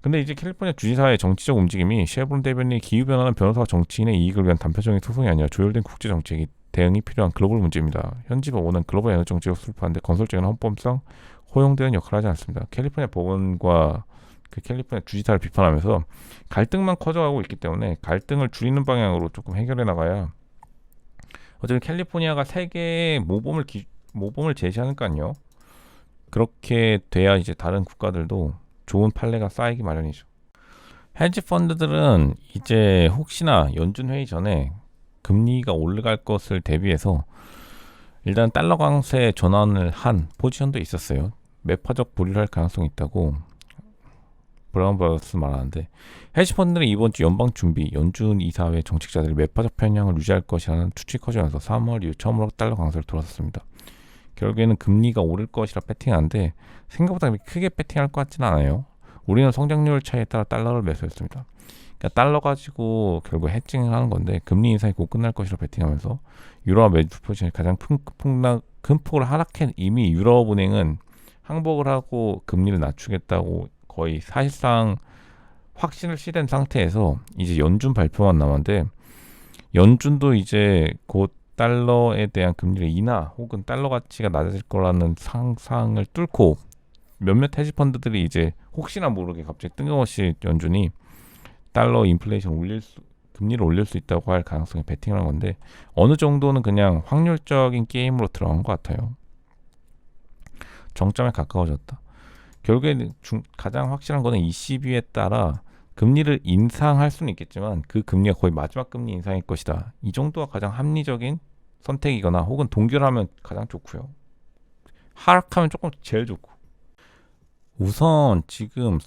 근데 이제 캘리포니아 주지사의 정치적 움직임이 쉐브론 대변인이 기후변화는 변호사와 정치인의 이익을 위한 단편적인 소송이 아니라 조율된 국제 정책이 대응이 필요한 글로벌 문제입니다. 현지 법원은 글로벌 에너지 정책을 수립하는데 건설적인 헌법상 허용되는 역할을 하지 않습니다. 캘리포니아 법원과 그 캘리포니아 주지사를 비판하면서 갈등만 커져가고 있기 때문에 갈등을 줄이는 방향으로 조금 해결해 나가야 어쨌든 캘리포니아가 세계의 모범을 제시하니까요. 그렇게 돼야 이제 다른 국가들도 좋은 판례가 쌓이기 마련이죠. 헤지 펀드들은 이제 혹시나 연준 회의 전에 금리가 올라갈 것을 대비해서 일단 달러 강세 전환을 한 포지션도 있었어요. 매파적 보류를 할 가능성이 있다고 브라운 브라더스 말하는데 헤지펀드는 이번 주 연방 준비 연준 이사회 정책자들이 매파적 편향을 유지할 것이라는 추측이 커지면서 3월 이후 처음으로 달러 강세를 돌았었습니다. 결국에는 금리가 오를 것이라 배팅하는데 생각보다 그렇게 크게 배팅할 것 같지는 않아요. 우리는 성장률 차이에 따라 달러를 매수했습니다. 그러니까 달러 가지고 결국 해칭을 하는 건데 금리 인상이 곧 끝날 것이라 배팅하면서 유로화 매수 포지션이 가장 큰 폭으로 하락한 이미 유럽은행은 항복을 하고 금리를 낮추겠다고 거의 사실상 확신을 시된 상태에서 이제 연준 발표만 남았는데 연준도 이제 곧 달러에 대한 금리를 인하 혹은 달러 가치가 낮아질 거라는 상상을 뚫고 몇몇 헤지펀드들이 이제 혹시나 모르게 갑자기 뜬금없이 연준이 달러 인플레이션 금리를 올릴 수 있다고 할 가능성에 베팅을 한 건데 어느 정도는 그냥 확률적인 게임으로 들어간 것 같아요. 정점에 가까워졌다. 결국에 가장 확실한 거는 ECB에 따라 금리를 인상할 수는 있겠지만 그 금리가 거의 마지막 금리 인상일 것이다. 이 정도가 가장 합리적인 선택이거나 혹은 동결하면 가장 좋고요. 하락하면 조금 제일 좋고. 우선 지금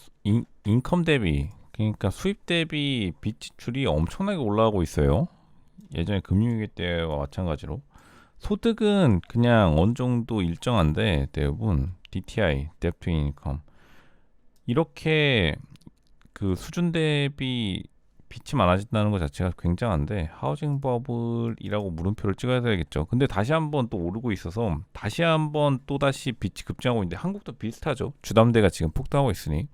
인컴 대비 그러니까 수입 대비 빚 지출이 엄청나게 올라가고 있어요. 예전에 금융위기 때와 마찬가지로 소득은 그냥 어느 정도 일정한데 대부분 DTI, Debt to Income 이렇게 그 수준 대비 빚이 많아진다는 것 자체가 굉장한데 하우징 버블이라고 물음표를 찍어야 되겠죠. 근데 다시 한번 또 오르고 있어서 다시 한번 또 다시 빚이 급증하고 있는데 한국도 비슷하죠. 주담대가 지금 폭등하고 있으니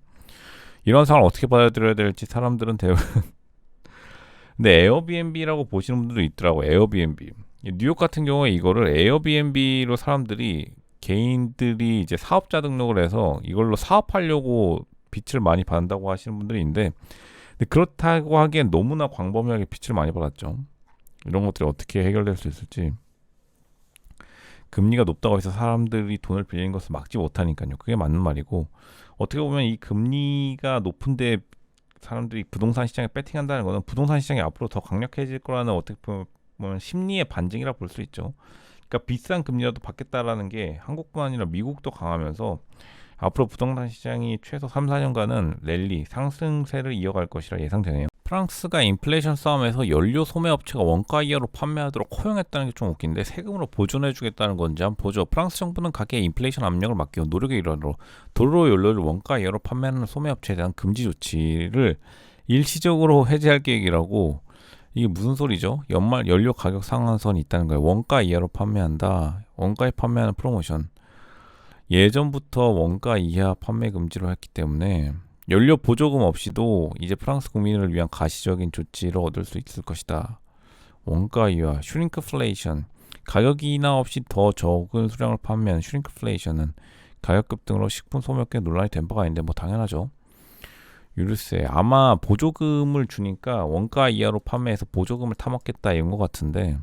이런 상황을 어떻게 받아들여야 될지 사람들은 대부분 근데 에어비앤비라고 보시는 분들도 있더라고. 에어비앤비 뉴욕 같은 경우에 이거를 에어비앤비로 사람들이 개인들이 이제 사업자 등록을 해서 이걸로 사업하려고 빚을 많이 받는다고 하시는 분들이 있는데 근데 그렇다고 하기엔 너무나 광범위하게 빚을 많이 받았죠. 이런 것들이 어떻게 해결될 수 있을지 금리가 높다고 해서 사람들이 돈을 빌리는 것을 막지 못하니까요. 그게 맞는 말이고 어떻게 보면 이 금리가 높은데 사람들이 부동산 시장에 배팅한다는 것은 부동산 시장이 앞으로 더 강력해질 거라는 어떻게 보면 심리의 반증이라 볼 수 있죠. 그러니까 비싼 금리라도 받겠다라는 게 한국뿐 아니라 미국도 강하면서 앞으로 부동산 시장이 최소 3, 4년간은 랠리, 상승세를 이어갈 것이라 예상되네요. 프랑스가 인플레이션 싸움에서 연료 소매 업체가 원가 이하로 판매하도록 허용했다는 게 좀 웃긴데 세금으로 보존해주겠다는 건지 한번 보죠. 프랑스 정부는 가계의 인플레이션 압력을 막기 위한 노력의 일환으로 도로 연료를 원가 이하로 판매하는 소매 업체에 대한 금지 조치를 일시적으로 해제할 계획이라고. 이게 무슨 소리죠? 연말 연료 가격 상한선이 있다는 거예요. 원가 이하로 판매한다. 원가에 판매하는 프로모션. 예전부터 원가 이하 판매 금지로 했기 때문에 연료 보조금 없이도 이제 프랑스 국민을 위한 가시적인 조치를 얻을 수 있을 것이다. 원가 이하, 슈링크플레이션, 가격 인하 없이 더 적은 수량을 판매하는 슈링크플레이션은 가격 급등으로 식품 소매업계 논란이 된 바가 있는데 뭐 당연하죠. 유류세 아마 보조금을 주니까 원가 이하로 판매해서 보조금을 타먹겠다 이런 것 같은데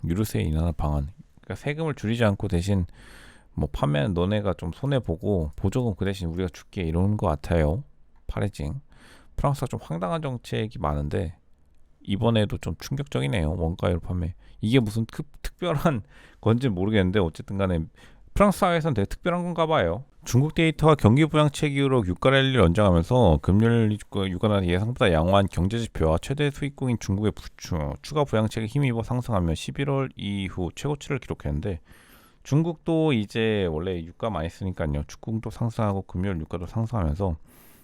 유류세 인하 방안 그러니까 세금을 줄이지 않고 대신 뭐 판매는 너네가 좀 손해보고 보조금 그 대신 우리가 줄게 이러는 것 같아요. 파레징 프랑스가 좀 황당한 정책이 많은데 이번에도 좀 충격적이네요. 원가율 판매 이게 무슨 특별한 건지는 모르겠는데 어쨌든 간에 프랑스 사회에서는 되게 특별한 건가 봐요. 중국 데이터와 경기 부양책 이후로 유가 랠리를 연장하면서 금융 유가는 예상보다 양호한 경제 지표와 최대 수입국인 중국의 추가 부양책에 힘입어 상승하며 11월 이후 최고치를 기록했는데 중국도 이제 원래 유가 많이 쓰니까요. 중국도 상승하고 금요일 유가도 상승하면서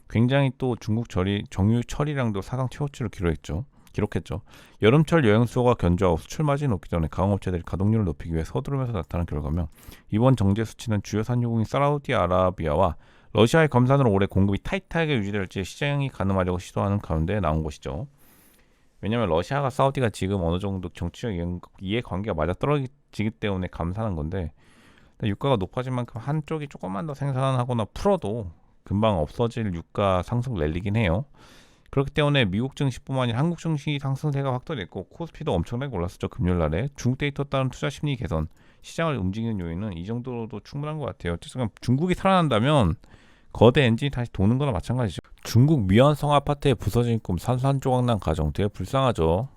굉장히 또 중국 정유 처리량도 사상 최고치를 기록했죠. 여름철 여행 수요가 견조하고 수출 마진이 높기 때문에 가공업체들이 가동률을 높이기 위해 서두르면서 나타난 결과며 이번 정제 수치는 주요 산유국인 사우디아라비아와 러시아의 검산으로 올해 공급이 타이트하게 유지될지 시장이 가늠하려고 시도하는 가운데 나온 것이죠. 왜냐하면 러시아가 사우디가 지금 어느 정도 정치적 이해관계가 맞아떨어지기 때문에 감산한 건데 유가가 높아진 만큼 한쪽이 조금만 더 생산하거나 풀어도 금방 없어질 유가 상승 랠리긴 해요. 그렇기 때문에 미국 증시뿐만 아니라 한국 증시 상승세가 확대됐고 코스피도 엄청나게 올랐었죠. 금요일날에 중국 데이터 따른 투자 심리 개선 시장을 움직이는 요인은 이 정도로도 충분한 것 같아요. 어쨌든 중국이 살아난다면 거대 엔진이 다시 도는 거나 마찬가지죠. 중국 미완성 아파트에 부서진 꿈 산산조각난 가정 되게 불쌍하죠.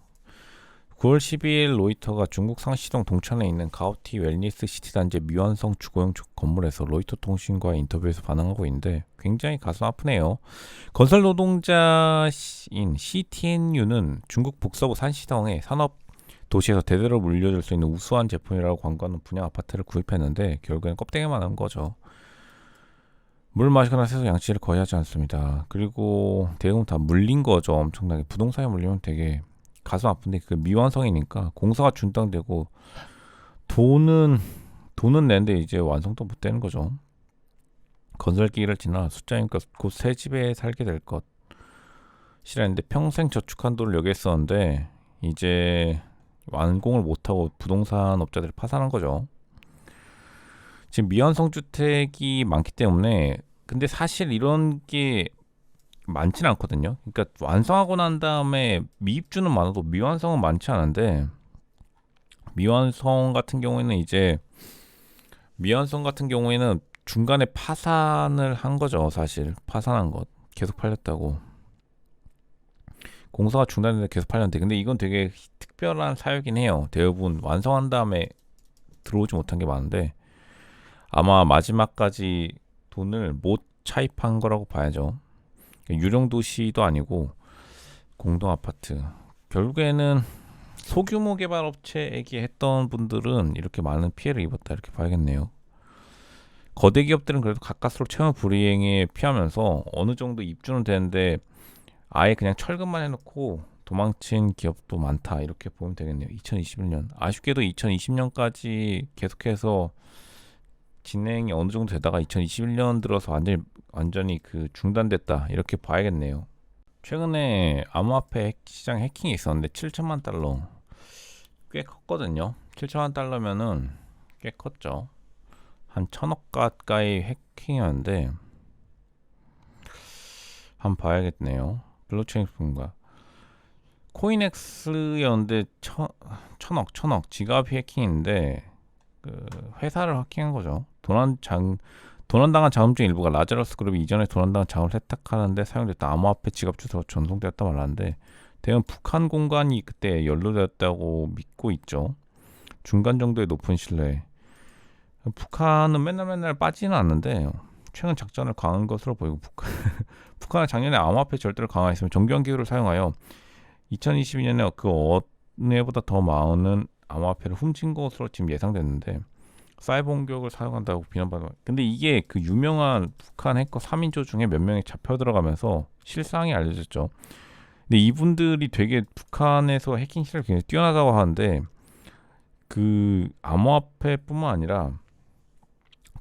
9월 12일 로이터가 중국 상시동 동천에 있는 가오티 웰니스 시티 단지 미완성 주거용 건물에서 로이터 통신과의 인터뷰에서 반응하고 있는데 굉장히 가슴 아프네요. 건설 노동자인 CTNU는 중국 북서부 산시성의 산업 도시에서 대대로 물려줄 수 있는 우수한 제품이라고 광고하는 분양 아파트를 구입했는데 결국엔 껍데기만 한 거죠. 물 마시거나 세수 양치를 거의 하지 않습니다. 그리고 대부분 다 물린 거죠. 엄청나게. 부동산에 물리면 되게 가슴 아픈데 그 미완성이니까 공사가 중단되고 돈은 내는데 이제 완성도 못 되는 거죠. 건설기를 지나 숫자니까 곧 새 집에 살게 될 것이라는데 평생 저축한 돈을 여기에 썼는데 이제 완공을 못하고 부동산 업자들이 파산한 거죠. 지금 미완성 주택이 많기 때문에 근데 사실 이런 게 많지는 않거든요. 그러니까 완성하고 난 다음에 미입주는 많아도 미완성은 많지 않은데 미완성 같은 경우에는 중간에 파산을 한 거죠. 사실 파산한 것 계속 팔렸다고 공사가 중단되는데 계속 팔렸는데 근데 이건 되게 특별한 사유긴 해요. 대부분 완성한 다음에 들어오지 못한 게 많은데 아마 마지막까지 돈을 못 차입한 거라고 봐야죠. 유령 도시도 아니고 공동 아파트. 결국에는 소규모 개발 업체에게 했던 분들은 이렇게 많은 피해를 입었다 이렇게 봐야겠네요. 거대 기업들은 그래도 가까스로 채무 불이행에 피하면서 어느 정도 입주는 되는데 아예 그냥 철근만 해놓고 도망친 기업도 많다 이렇게 보면 되겠네요. 2021년 아쉽게도 2020년까지 계속해서 진행이 어느 정도 되다가 2021년 들어서 완전히 그 중단됐다 이렇게 봐야겠네요. 최근에 암호화폐 시장 해킹이 있었는데 7천만 달러 꽤 컸거든요. 7천만 달러면은 꽤 컸죠. 한 1,000억 가까이 해킹이었는데 한번 봐야겠네요. 블록체인 분가 코인엑스였는데 1,000억 지갑이 해킹인데 그 회사를 해킹한 거죠. 도난당한 자금중 일부가 라자러스 그룹이 이전에 도난당한 자금을 세탁하는데 사용됐던 암호화폐 지갑 주소가 전송되었다 말하는데 대부분 북한 공간이 그때 연루되었다고 믿고 있죠. 중간 정도의 높은 신뢰. 북한은 맨날 빠지는 않는데 최근 작전을 강한 것으로 보이고 북한은 작년에 암호화폐 절대를 강화했으며 정교한 기술을 사용하여 2022년에 그 어느 해보다 더 많은 암호화폐를 훔친 것으로 지금 예상됐는데 사이버 공격을 사용한다고 비난받는. 근데 이게 그 유명한 북한 해커 3인조 중에 몇 명이 잡혀 들어가면서 실상이 알려졌죠. 근데 이분들이 되게 북한에서 해킹 실력이 굉장히 뛰어나다고 하는데 그 암호화폐뿐만 아니라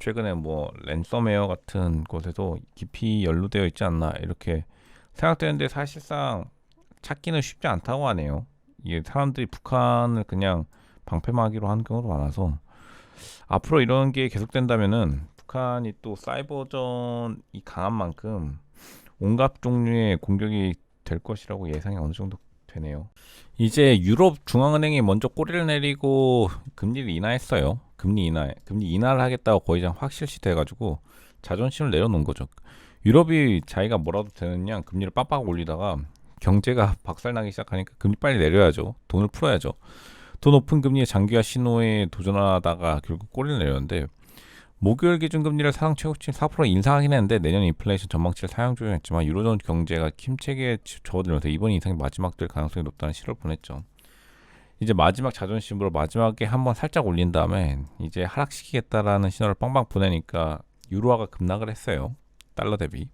최근에 뭐 랜섬웨어 같은 곳에도 깊이 연루되어 있지 않나 이렇게 생각되는데 사실상 찾기는 쉽지 않다고 하네요. 이게 사람들이 북한을 그냥 방패막이로 하는 경우도 많아서 앞으로 이런 게 계속된다면은 북한이 또 사이버전이 강한 만큼 온갖 종류의 공격이 될 것이라고 예상이 어느 정도 되네요. 이제 유럽 중앙은행이 먼저 꼬리를 내리고 금리를 인하했어요. 금리 인하를 하겠다고 거의 확실시 돼가지고 자존심을 내려놓은 거죠. 유럽이 자기가 뭐라도 되느냐 금리를 빡빡 올리다가 경제가 박살나기 시작하니까 금리 빨리 내려야죠. 돈을 풀어야죠. 더 높은 금리의 장기화 신호에 도전하다가 결국 꼬리를 내렸는데 목요일 기준금리를 사상 최고치 4% 인상하긴 했는데 내년 인플레이션 전망치를 상향 조정했지만 유로존 경제가 침체기에 접어들면서 이번 인상이 마지막 될 가능성이 높다는 시를 보냈죠. 이제 마지막 자존심으로 마지막에 한번 살짝 올린 다음에 이제 하락시키겠다라는 신호를 빵빵 보내니까 유로화가 급락을 했어요. 달러 대비.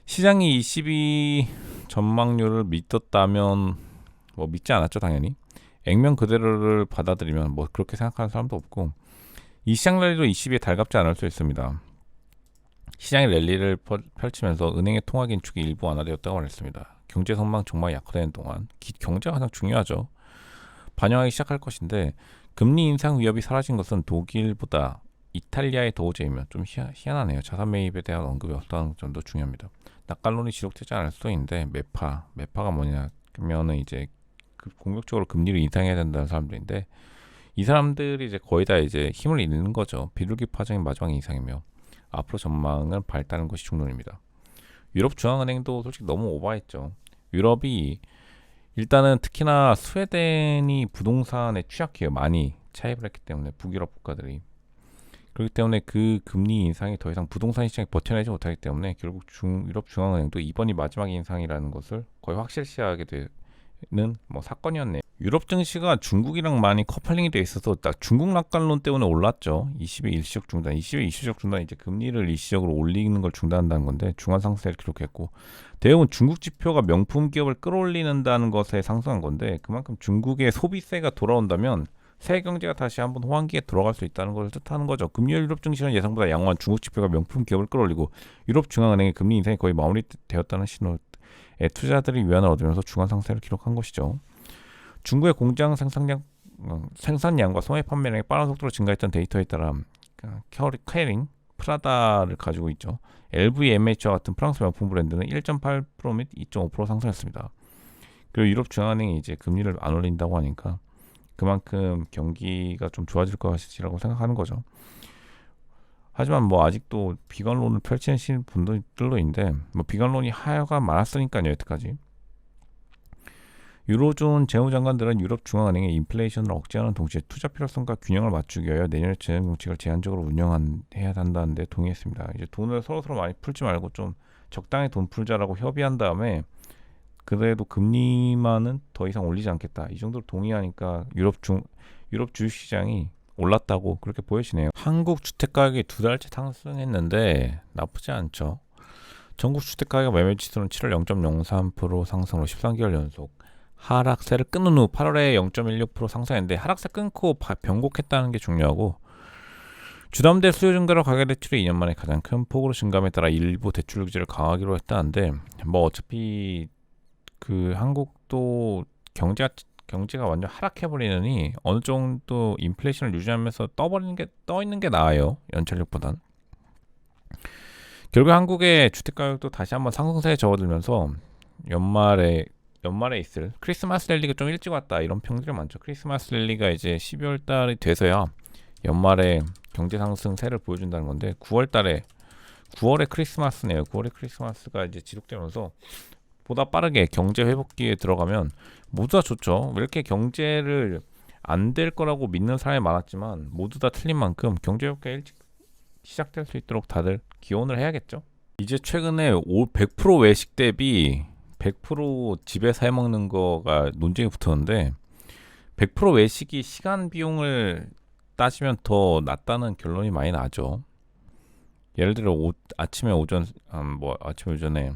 시장이 22 전망률을 믿었다면 뭐 믿지 않았죠 당연히. 액면 그대로를 받아들이면 뭐 그렇게 생각하는 사람도 없고 이 시장 랠리도 22에 달갑지 않을 수 있습니다. 시장의 랠리를 펼치면서 은행의 통화 긴축이 일부 완화되었다고 말했습니다. 경제 전망 정말 약화되는 동안 경제가 가장 중요하죠. 반영하기 시작할 것인데 금리 인상 위협이 사라진 것은 독일보다 이탈리아의 더 우제이며 좀 희한하네요. 자산 매입에 대한 언급이 없다는 점도 중요합니다. 낙관론이 지속되지 않을 수도 있는데 매파가 뭐냐면은 이제 공격적으로 금리를 인상해야 된다는 사람들인데 이 사람들이 이제 거의 다 이제 힘을 잃는 거죠. 비둘기 파장이 마지막 인상이며 앞으로 전망을 밝다는 것이 중론입니다. 유럽 중앙은행도 솔직히 너무 오버했죠. 유럽이 일단은 특히나 스웨덴이 부동산에 취약해요. 많이 차입을 했기 때문에 북유럽 국가들이. 그렇기 때문에 그 금리 인상이 더 이상 부동산 시장에 버텨내지 못하기 때문에 결국 유럽 중앙은행도 이번이 마지막 인상이라는 것을 거의 확실시하게 되는 뭐 사건이었네요. 유럽 증시가 중국이랑 많이 커플링이 돼 있어서 딱 중국 낙관론 때문에 올랐죠. 20일 일시적 중단, 20일 일시적 중단 이제 금리를 일시적으로 올리는 걸 중단한다는 건데 중간 상승세를 기록했고 대부분 중국 지표가 명품 기업을 끌어올리는다는 것에 상승한 건데 그만큼 중국의 소비세가 돌아온다면 세계 경제가 다시 한번 호황기에 들어갈 수 있다는 것을 뜻하는 거죠. 금요일 유럽 증시는 예상보다 양호한 중국 지표가 명품 기업을 끌어올리고 유럽 중앙은행의 금리 인상이 거의 마무리되었다는 신호에 투자자들이 위안을 얻으면서 중간 상승세를 기록한 것이죠. 중국의 공장 생산량과 소매 판매량이 빠른 속도로 증가했던 데이터에 따라 캐링, 프라다를 가지고 있죠. LVMH와 같은 프랑스 명품 브랜드는 1.8% 및 2.5% 상승했습니다. 그리고 유럽 중앙은행이 이제 금리를 안 올린다고 하니까 그만큼 경기가 좀 좋아질 것이라고 생각하는 거죠. 하지만 뭐 아직도 비관론을 펼치는 분들도 있는데 뭐 비관론이 하여가 많았으니까요 여태까지. 유로존 재무장관들은 유럽 중앙은행의 인플레이션을 억제하는 동시에 투자 필요성과 균형을 맞추기 위하여 내년에 재정 정책을 제한적으로 운영해야 한다는데 동의했습니다. 이제 돈을 서로 많이 풀지 말고 좀 적당히 돈 풀자라고 협의한 다음에 그래도 금리만은 더 이상 올리지 않겠다. 이 정도로 동의하니까 유럽 주식시장이 올랐다고 그렇게 보여지네요. 한국 주택가격이 두 달째 상승했는데 나쁘지 않죠. 전국 주택가격 매매지수는 7월 0.03% 상승으로 13개월 연속 하락세를 끊은 후 8월에 0.16% 상승했는데 하락세 끊고 변곡했다는 게 중요하고 주담대 수요 증가로 가계 대출이 2년 만에 가장 큰 폭으로 증감에 따라 일부 대출 규제를 강화하기로 했다는데 뭐 어차피 그 한국도 경제가 완전 하락해버리느니 어느 정도 인플레이션을 유지하면서 떠 있는 게 나아요. 연착륙보단. 결국 한국의 주택가격도 다시 한번 상승세에 접어들면서 연말에 있을 크리스마스 랠리가 좀 일찍 왔다 이런 평들이 많죠. 크리스마스 랠리가 이제 12월 달이 돼서야 연말에 경제 상승세를 보여준다는 건데 9월에 크리스마스네요. 9월에 크리스마스가 이제 지속되면서 보다 빠르게 경제 회복기에 들어가면 모두 다 좋죠. 왜 이렇게 경제를 안 될 거라고 믿는 사람이 많았지만 모두 다 틀린 만큼 경제 회복기가 일찍 시작될 수 있도록 다들 기원을 해야겠죠. 이제 최근에 100% 외식 대비 100% 집에서 해먹는 거가 논쟁이 붙었는데 100% 외식이 시간 비용을 따지면 더 낫다는 결론이 많이 나죠. 예를 들어 아침에 오전에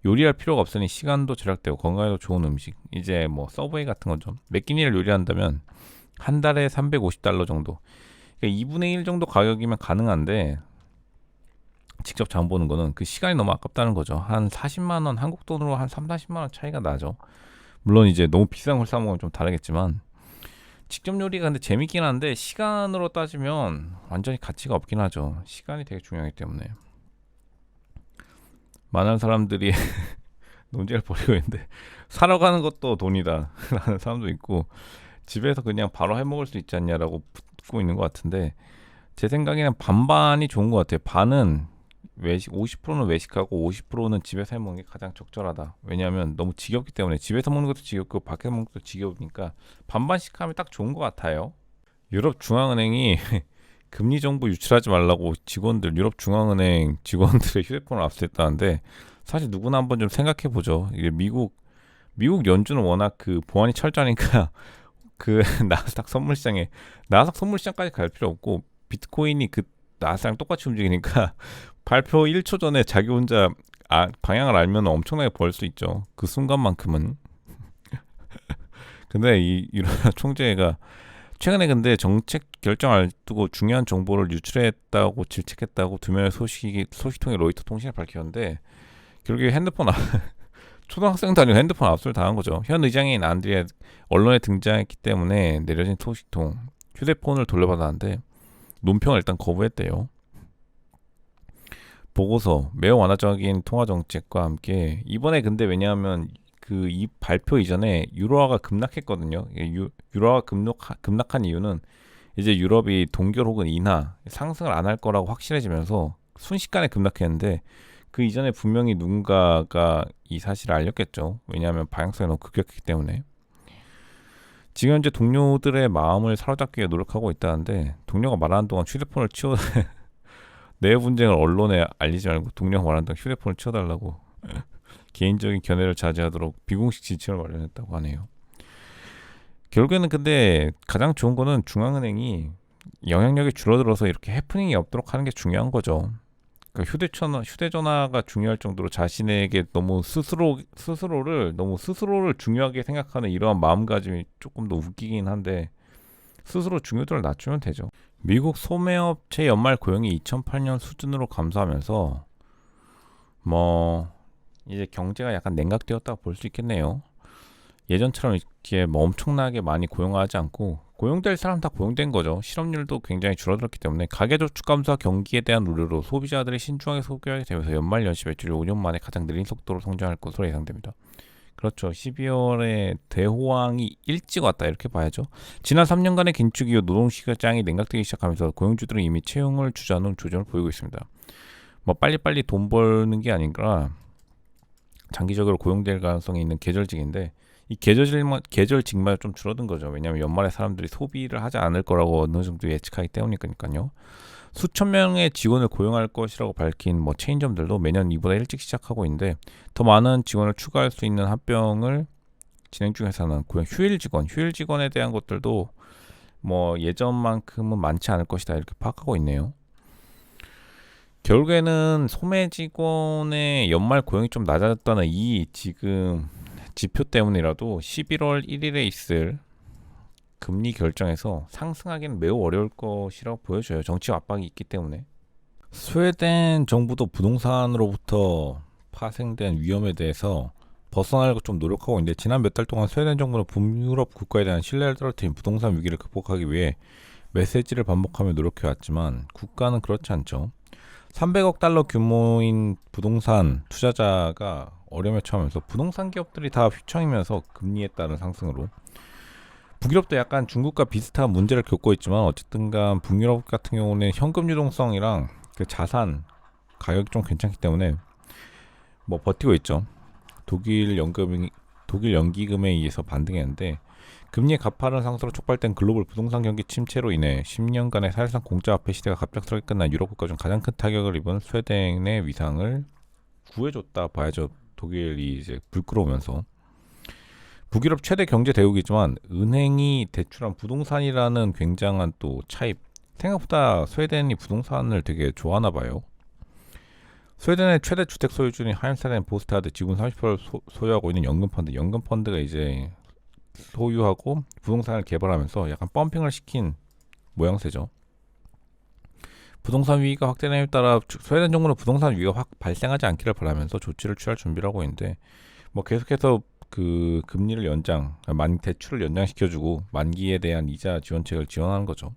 요리할 필요가 없으니 시간도 절약되고 건강에도 좋은 음식 이제 뭐 서브웨이 같은 거죠. 매끼니를 요리한다면 한 달에 $350 정도 그러니까 2분의 1 정도 가격이면 가능한데 직접 장 보는 거는 그 시간이 너무 아깝다는 거죠. 한 40만 원 한국 돈으로 한 3, 40만 원 차이가 나죠. 물론 이제 너무 비싼 걸 사 먹으면 좀 다르겠지만 직접 요리가 근데 재밌긴 한데 시간으로 따지면 완전히 가치가 없긴 하죠. 시간이 되게 중요하기 때문에 많은 사람들이 논쟁을 벌이고 있는데 사러 가는 것도 돈이다 라는 사람도 있고 집에서 그냥 바로 해먹을 수 있지 않냐라고 붙고 있는 것 같은데 제 생각에는 반반이 좋은 것 같아요. 반은 외식 50%는 외식하고 50%는 집에서 해먹는 게 가장 적절하다. 왜냐하면 너무 지겹기 때문에 집에서 먹는 것도 지겹고 밖에서 먹는 것도 지겨우니까 반반씩 하면 딱 좋은 것 같아요. 유럽 중앙은행이 금리 정보 유출하지 말라고 유럽 중앙은행 직원들의 휴대폰을 압수했다는데 사실 누구나 한번 좀 생각해 보죠. 이게 미국 연준은 워낙 그 보안이 철저하니까 그 나스닥 선물시장까지 갈 필요 없고 비트코인이 그 나스닥랑 똑같이 움직이니까 발표 1초 전에 자기 혼자 방향을 알면 엄청나게 벌 수 있죠. 그 순간만큼은. 근데 이 유럽 총재가 최근에 근데 정책 결정을 두고 중요한 정보를 유출했다고 질책했다고 두 면의 소식통이 로이터 통신에 밝혔는데 결국에 초등학생도 아니고 핸드폰 압수를 당한 거죠. 현 의장인 안드리아 언론에 등장했기 때문에 내려진 소식통 휴대폰을 돌려받았는데 논평을 일단 거부했대요. 보고서 매우 완화적인 통화 정책과 함께 이번에 근데 왜냐하면 이 발표 이전에 유로화가 급락했거든요. 유로화가 급락한 이유는 이제 유럽이 동결 혹은 인하 상승을 안 할 거라고 확실해지면서 순식간에 급락했는데 그 이전에 분명히 누군가가 이 사실을 알렸겠죠. 왜냐하면 방향성이 너무 급격했기 때문에. 지금 현재 동료들의 마음을 사로잡기 위해 노력하고 있다는데, 동료가 말하는 동안 휴대폰을 치워 내 분쟁을 언론에 알리지 말고 동료가 말하는 동안 휴대폰을 치워달라고 개인적인 견해를 자제하도록 비공식 지침을 마련했다고 하네요. 결국에는 근데 가장 좋은 거는 중앙은행이 영향력이 줄어들어서 이렇게 해프닝이 없도록 하는 게 중요한 거죠. 그러니까 휴대전화가 중요할 정도로 자신에게 너무 스스로를 중요하게 생각하는 이러한 마음가짐이 조금 더 웃기긴 한데, 스스로 중요도를 낮추면 되죠. 미국 소매업체 연말 고용이 2008년 수준으로 감소하면서 뭐 이제 경제가 약간 냉각되었다고 볼 수 있겠네요. 예전처럼 이렇게 뭐 엄청나게 많이 고용하지 않고 고용될 사람 다 고용된 거죠. 실업률도 굉장히 줄어들었기 때문에 가계저축 감소와 경기에 대한 우려로 소비자들이 신중하게 소비하게 되면서 연말 연시 매출이 5년 만에 가장 느린 속도로 성장할 것으로 예상됩니다. 그렇죠. 12월에 대호황이 일찍 왔다 이렇게 봐야죠. 지난 3년간의 긴축 이후 노동시장이 냉각되기 시작하면서 고용주들은 이미 채용을 주저하는 조짐을 보이고 있습니다. 뭐 빨리빨리 돈 버는 게 아니라 장기적으로 고용될 가능성이 있는 계절직인데, 이 계절직만 좀 줄어든 거죠. 왜냐하면 연말에 사람들이 소비를 하지 않을 거라고 어느 정도 예측하기 때문이니까요. 수천 명의 직원을 고용할 것이라고 밝힌 뭐 체인점들도 매년 이보다 일찍 시작하고 있는데, 더 많은 직원을 추가할 수 있는 합병을 진행 중 회사는 휴일 직원에 대한 것들도 뭐 예전만큼은 많지 않을 것이다 이렇게 파악하고 있네요. 결국에는 소매 직원의 연말 고용이 좀 낮아졌다는 이 지금 지표 때문이라도 11월 1일에 있을 금리 결정에서 상승하기는 매우 어려울 것이라고 보여져요. 정치 압박이 있기 때문에. 스웨덴 정부도 부동산으로부터 파생된 위험에 대해서 벗어나려고 좀 노력하고 있는데, 지난 몇 달 동안 스웨덴 정부는 북유럽 국가에 대한 신뢰를 떨어뜨린 부동산 위기를 극복하기 위해 메시지를 반복하며 노력해왔지만 국가는 그렇지 않죠. 300억 달러 규모인 부동산 투자자가 어려움에 처하면서 부동산 기업들이 다 휘청이면서 금리에 따른 상승으로, 북유럽도 약간 중국과 비슷한 문제를 겪고 있지만 어쨌든간 북유럽 같은 경우는 현금 유동성이랑 그 자산 가격이 좀 괜찮기 때문에 뭐 버티고 있죠. 독일 연기금에 의해서 반등했는데, 금리의 가파른 상승으로 촉발된 글로벌 부동산 경기 침체로 인해 10년간의 사실상 공짜 화폐 시대가 갑작스럽게 끝난 유럽 국가 중 가장 큰 타격을 입은 스웨덴의 위상을 구해줬다 봐야죠. 독일이 이제 불 끌어오면서. 북유럽 최대 경제 대국이지만 은행이 대출한 부동산이라는 굉장한 또 차입, 생각보다 스웨덴이 부동산을 되게 좋아하나 봐요. 스웨덴의 최대 주택 소유주인 하임스타덴 보스타드 지분 30%를 소유하고 있는 연금펀드가 이제 소유하고 부동산을 개발하면서 약간 펌핑을 시킨 모양새죠. 부동산 위기가 확대됨에 따라 스웨덴 정부는 부동산 위기가 확 발생하지 않기를 바라면서 조치를 취할 준비를 하고 있는데, 뭐 계속해서 그 금리를 대출을 연장시켜주고 만기에 대한 이자 지원책을 지원하는 거죠.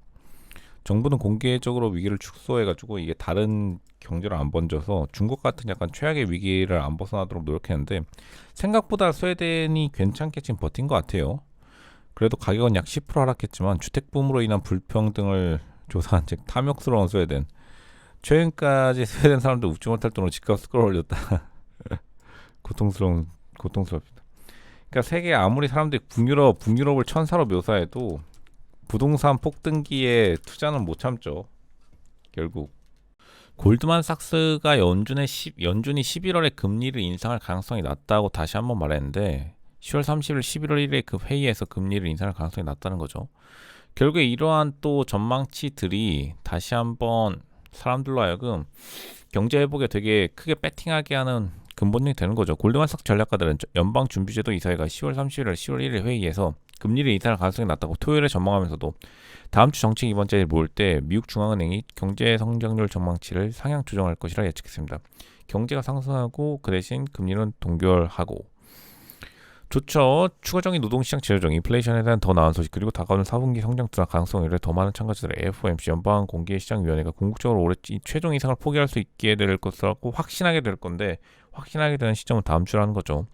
정부는 공개적으로 위기를 축소해가지고 이게 다른 경제로 안 번져서 중국 같은 약간 최악의 위기를 안 벗어나도록 노력했는데, 생각보다 스웨덴이 괜찮게 지금 버틴 것 같아요. 그래도 가격은 약 10% 하락했지만 주택붐으로 인한 불평등을 조사한 즉 탐욕스러운 스웨덴. 최근까지 스웨덴 사람들 웃지 못할 돈으로 집값을 끌어올렸다. 고통스럽습니다. 그러니까 세계 아무리 사람들이 북유럽을 천사로 묘사해도 부동산 폭등기에 투자는 못 참죠. 결국 골드만삭스가 연준이 11월에 금리를 인상할 가능성이 낮다고 다시 한번 말했는데, 10월 30일, 11월 1일에 그 회의에서 금리를 인상할 가능성이 낮다는 거죠. 결국에 이러한 또 전망치들이 다시 한번 사람들로 하여금 경제 회복에 되게 크게 배팅하게 하는 근본이 되는 거죠. 골드만삭스 전략가들은 연방준비제도 이사회가 10월 30일, 10월 1일 회의에서 금리를 인상할 가능성이 낮다고 토요일에 전망하면서도 다음 주 정책 이번 주에 모일 때 미국 중앙은행이 경제 성장률 전망치를 상향 조정할 것이라 예측했습니다. 경제가 상승하고 그 대신 금리는 동결하고. 좋죠. 추가적인 노동시장 재조정, 인플레이션에 대한 더 나은 소식, 그리고 다가오는 4분기 성장 둔화 가능성에 더 많은 참가자들의 FOMC 연방공개시장위원회가 궁극적으로 올해 최종 이상을 포기할 수 있게 될 것이라고 확신하게 될 건데, 확신하게 되는 시점은 다음 주라는 거죠.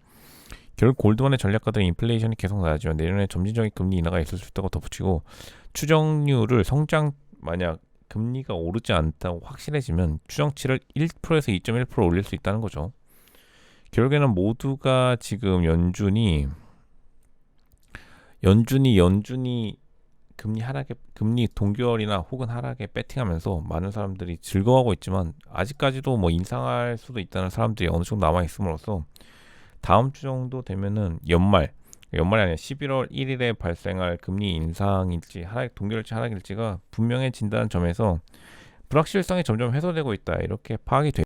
결국 골드만의 전략가들은 인플레이션이 계속 낮아지면 내년에 점진적인 금리 인하가 있을 수 있다고 덧붙이고, 추정률을 만약 금리가 오르지 않다고 확실해지면 추정치를 1%에서 2.1% 올릴 수 있다는 거죠. 결국에는 모두가 지금 연준이 금리 동결이나 혹은 하락에 배팅하면서 많은 사람들이 즐거워하고 있지만 아직까지도 뭐 인상할 수도 있다는 사람들이 어느 정도 남아 있음으로써 다음 주 정도 되면은 연말이 아니라 11월 1일에 발생할 금리 인상일지 동결일지 하락일지가 분명해진다는 점에서 불확실성이 점점 해소되고 있다 이렇게 파악이